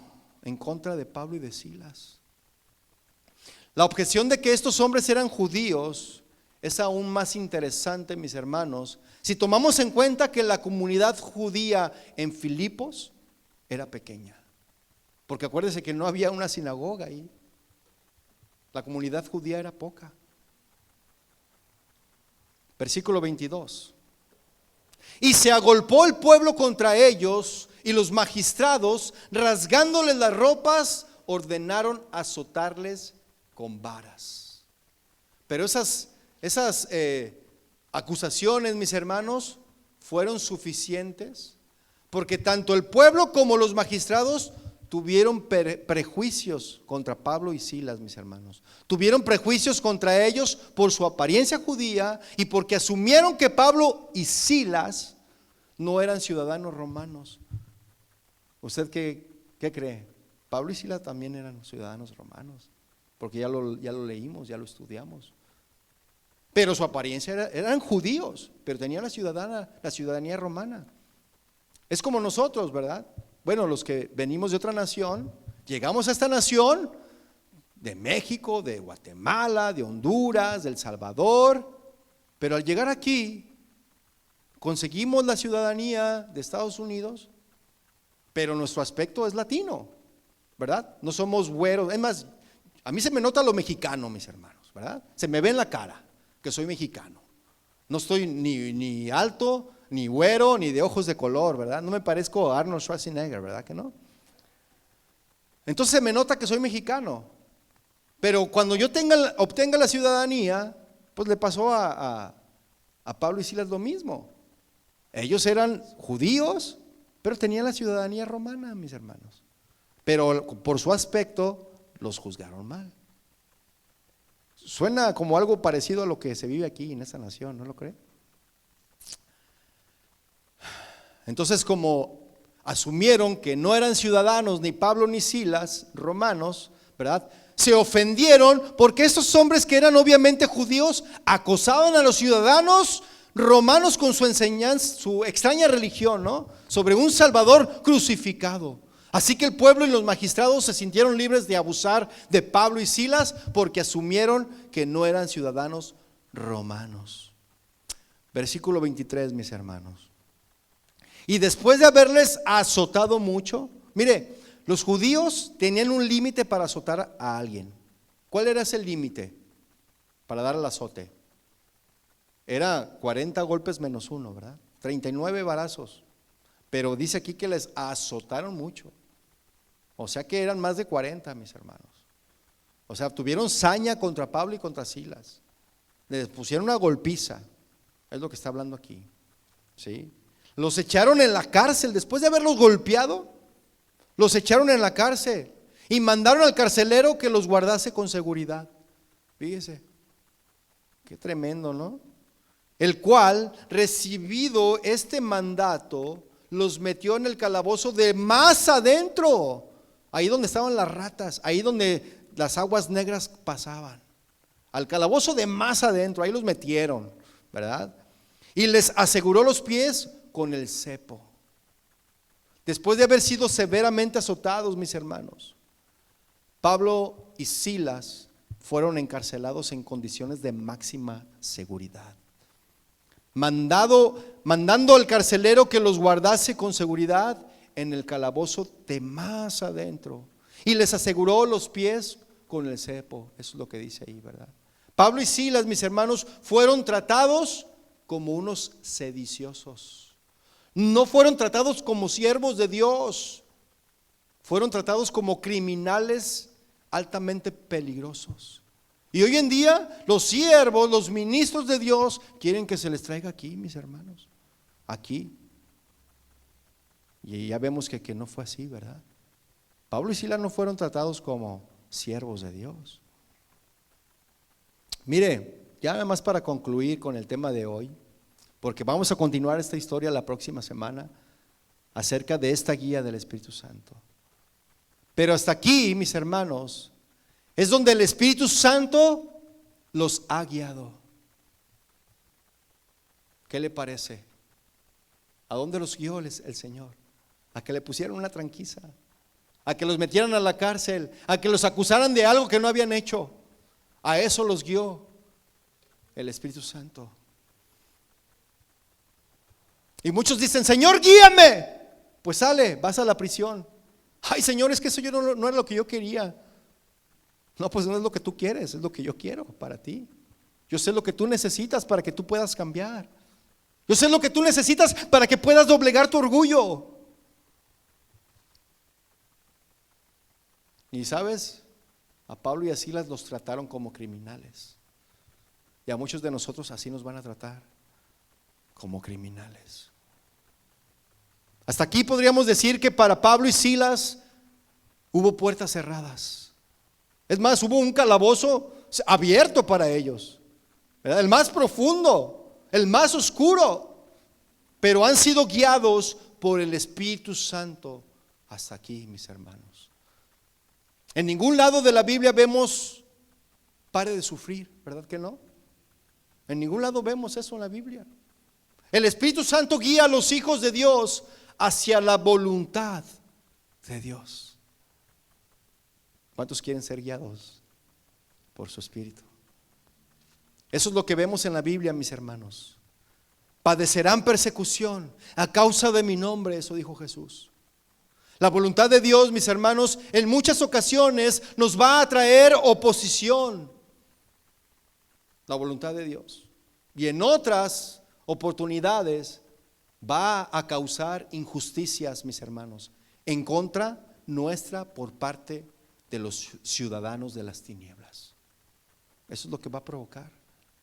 en contra de Pablo y de Silas. La objeción de que estos hombres eran judíos es aún más interesante, mis hermanos, si tomamos en cuenta que la comunidad judía en Filipos era pequeña. Porque acuérdense que no había una sinagoga ahí. La comunidad judía era poca. Versículo 22. Y se agolpó el pueblo contra ellos, y los magistrados, rasgándoles las ropas, ordenaron azotarles con varas. Pero esas acusaciones, mis hermanos, fueron suficientes, porque tanto el pueblo como los magistrados tuvieron prejuicios contra Pablo y Silas, mis hermanos. Tuvieron prejuicios contra ellos por su apariencia judía y porque asumieron que Pablo y Silas no eran ciudadanos romanos. ¿Usted qué cree? Pablo y Silas también eran ciudadanos romanos, porque ya lo leímos, ya lo estudiamos. Pero su apariencia eran judíos, pero tenían la ciudadanía romana. Es como nosotros, ¿verdad? Bueno, los que venimos de otra nación, llegamos a esta nación de México, de Guatemala, de Honduras, de El Salvador, pero al llegar aquí conseguimos la ciudadanía de Estados Unidos, pero nuestro aspecto es latino, ¿verdad? No somos güeros. Es más, a mí se me nota lo mexicano, mis hermanos, ¿verdad? Se me ve en la cara que soy mexicano. No estoy ni alto, ni güero, ni de ojos de color, ¿verdad? No me parezco a Arnold Schwarzenegger, ¿verdad que no? Entonces se me nota que soy mexicano. Pero cuando yo obtenga la ciudadanía, pues le pasó a Pablo y Silas lo mismo. Ellos eran judíos, pero tenían la ciudadanía romana, mis hermanos. Pero por su aspecto los juzgaron mal. Suena como algo parecido a lo que se vive aquí en esta nación, ¿no lo cree? Entonces, como asumieron que no eran ciudadanos ni Pablo ni Silas, romanos, ¿verdad? Se ofendieron porque estos hombres que eran obviamente judíos acosaban a los ciudadanos romanos con su enseñanza, su extraña religión, ¿no? Sobre un Salvador crucificado. Así que el pueblo y los magistrados se sintieron libres de abusar de Pablo y Silas porque asumieron que no eran ciudadanos romanos. Versículo 23, mis hermanos. Y después de haberles azotado mucho, mire, los judíos tenían un límite para azotar a alguien. ¿Cuál era ese límite para dar el azote? Era 40 golpes menos uno, ¿verdad? 39 varazos. Pero dice aquí que les azotaron mucho. O sea que eran más de 40, mis hermanos. O sea, tuvieron saña contra Pablo y contra Silas. Les pusieron una golpiza. Es lo que está hablando aquí. ¿Sí? Los echaron en la cárcel. Después de haberlos golpeado, los echaron en la cárcel y mandaron al carcelero que los guardase con seguridad. Fíjese, qué tremendo, ¿no? El cual, recibido este mandato, los metió en el calabozo de más adentro, ahí donde estaban las ratas, ahí donde las aguas negras pasaban, al calabozo de más adentro, ahí los metieron, ¿verdad? Y les aseguró los pies con el cepo. Después de haber sido severamente azotados, mis hermanos, Pablo y Silas fueron encarcelados en condiciones de máxima seguridad. Mandando al carcelero que los guardase con seguridad en el calabozo de más adentro, y les aseguró los pies con el cepo. Eso es lo que dice ahí, ¿verdad? Pablo y Silas, mis hermanos, fueron tratados como unos sediciosos. No fueron tratados como siervos de Dios, fueron tratados como criminales altamente peligrosos. Y hoy en día los siervos, los ministros de Dios quieren que se les traiga aquí, mis hermanos, aquí. Y ya vemos que no fue así, ¿verdad? Pablo y Silas no fueron tratados como siervos de Dios. Mire, ya nada más para concluir con el tema de hoy, porque vamos a continuar esta historia la próxima semana acerca de esta guía del Espíritu Santo. Pero hasta aquí, mis hermanos, es donde el Espíritu Santo los ha guiado. ¿Qué le parece? ¿A dónde los guió el Señor? A que le pusieran una tranquiza, a que los metieran a la cárcel, a que los acusaran de algo que no habían hecho. A eso los guió el Espíritu Santo. Y muchos dicen: Señor, guíame. Pues sale, vas a la prisión. Ay, Señor, es que eso no era lo que yo quería. No, pues no es lo que tú quieres, es lo que yo quiero para ti. Yo sé lo que tú necesitas para que tú puedas cambiar. Yo sé lo que tú necesitas para que puedas doblegar tu orgullo. Y sabes, a Pablo y a Silas los trataron como criminales. Y a muchos de nosotros así nos van a tratar, como criminales. Hasta aquí podríamos decir que para Pablo y Silas hubo puertas cerradas. Es más, hubo un calabozo abierto para ellos, ¿verdad? El más profundo, el más oscuro, pero han sido guiados por el Espíritu Santo hasta aquí, mis hermanos. En ningún lado de la Biblia vemos pare de sufrir, ¿verdad que no? En ningún lado vemos eso en la Biblia. El Espíritu Santo guía a los hijos de Dios hacia la voluntad de Dios. ¿Cuántos quieren ser guiados por su Espíritu? Eso es lo que vemos en la Biblia, mis hermanos. Padecerán persecución a causa de mi nombre, eso dijo Jesús. La voluntad de Dios, mis hermanos, en muchas ocasiones nos va a traer oposición. La voluntad de Dios. Y en otras oportunidades va a causar injusticias, mis hermanos, en contra nuestra por parte de los ciudadanos de las tinieblas. Eso es lo que va a provocar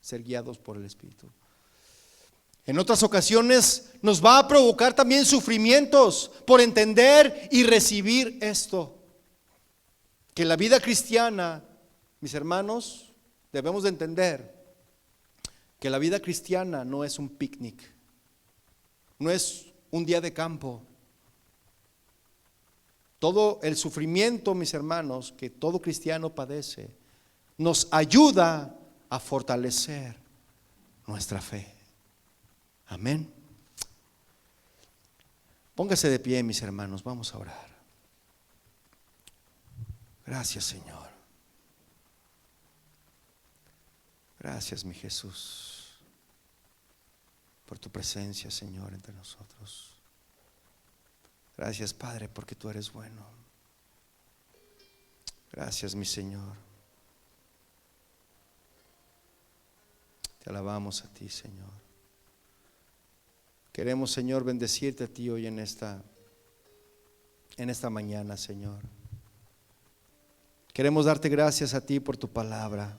ser guiados por el Espíritu. En otras ocasiones nos va a provocar también sufrimientos por entender y recibir esto, que la vida cristiana, mis hermanos, debemos de entender que la vida cristiana no es un picnic, no es un día de campo. Todo el sufrimiento, mis hermanos, que todo cristiano padece, nos ayuda a fortalecer nuestra fe. Amén. Póngase de pie, mis hermanos, vamos a orar. Gracias, Señor. Gracias, mi Jesús, por tu presencia, Señor, entre nosotros. Gracias, Padre, porque tú eres bueno. Gracias, mi Señor. Te alabamos a ti, Señor. Queremos, Señor, bendecirte a ti hoy en esta mañana, Señor. Queremos darte gracias a ti por tu palabra.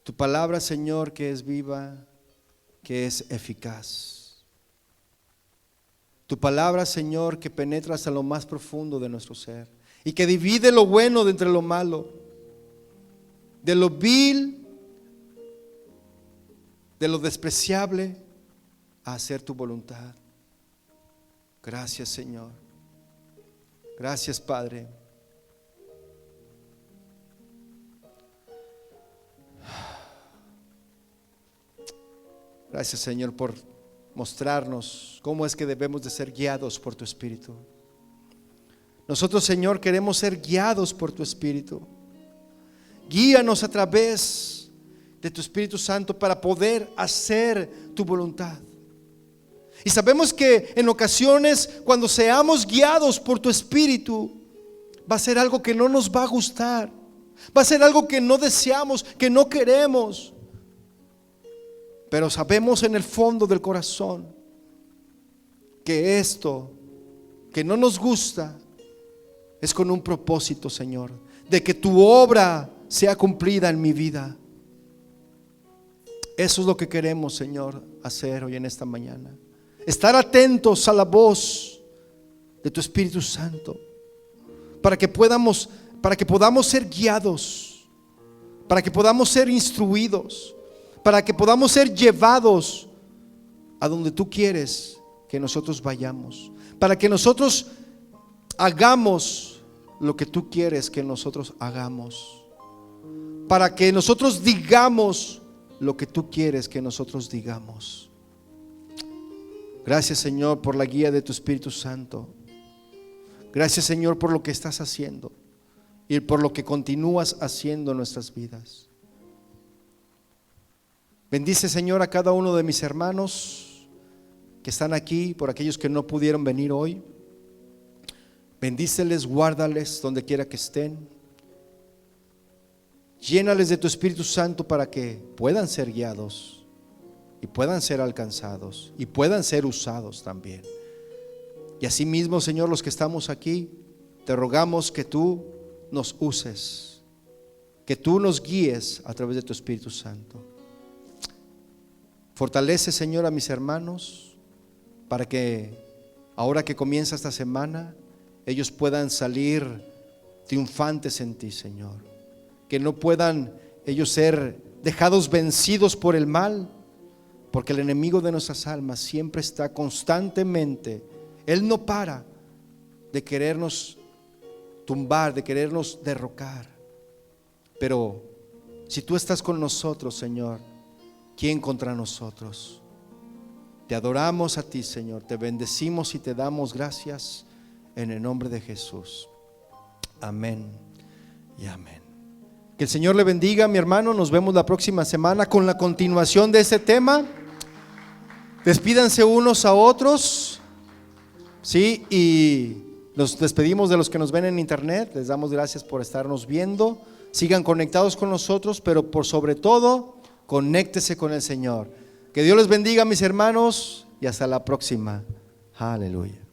Tu palabra, Señor, que es viva, que es eficaz. Tu palabra, Señor, que penetra hasta lo más profundo de nuestro ser y que divide lo bueno de entre lo malo, de lo vil, de lo despreciable, a hacer tu voluntad. Gracias, Señor. Gracias, Padre. Gracias, Señor, por mostrarnos cómo es que debemos de ser guiados por tu Espíritu. Nosotros, Señor, queremos ser guiados por tu Espíritu. Guíanos a través de tu Espíritu Santo para poder hacer tu voluntad. Y sabemos que en ocasiones, cuando seamos guiados por tu Espíritu, va a ser algo que no nos va a gustar, va a ser algo que no deseamos, que no queremos. Pero sabemos en el fondo del corazón que esto que no nos gusta es con un propósito, Señor, de que tu obra sea cumplida en mi vida. Eso es lo que queremos, Señor, hacer hoy en esta mañana. Estar atentos a la voz de tu Espíritu Santo para que podamos ser guiados, para que podamos ser instruidos, para que podamos ser llevados a donde tú quieres que nosotros vayamos, para que nosotros hagamos lo que tú quieres que nosotros hagamos, para que nosotros digamos lo que tú quieres que nosotros digamos. Gracias, Señor, por la guía de tu Espíritu Santo. Gracias, Señor, por lo que estás haciendo y por lo que continúas haciendo en nuestras vidas. Bendice, Señor, a cada uno de mis hermanos que están aquí, por aquellos que no pudieron venir hoy. Bendíceles, guárdales donde quiera que estén. Llénales de tu Espíritu Santo para que puedan ser guiados y puedan ser alcanzados y puedan ser usados también. Y asimismo, Señor, los que estamos aquí, te rogamos que tú nos uses, que tú nos guíes a través de tu Espíritu Santo. Fortalece, Señor, a mis hermanos para que ahora que comienza esta semana, ellos puedan salir triunfantes en ti, Señor. Que no puedan ellos ser dejados vencidos por el mal, porque el enemigo de nuestras almas siempre está constantemente, él no para de querernos tumbar, de querernos derrocar. Pero si tú estás con nosotros, Señor, ¿quién contra nosotros? Te adoramos a ti, Señor, te bendecimos y te damos gracias en el nombre de Jesús. Amén y amén. Que el Señor le bendiga, mi hermano. Nos vemos la próxima semana con la continuación de este tema. Despídanse unos a otros, sí, y nos despedimos de los que nos ven en internet. Les damos gracias por estarnos viendo. Sigan conectados con nosotros, pero por sobre todo, conéctese con el Señor. Que Dios les bendiga, mis hermanos, y hasta la próxima. Aleluya.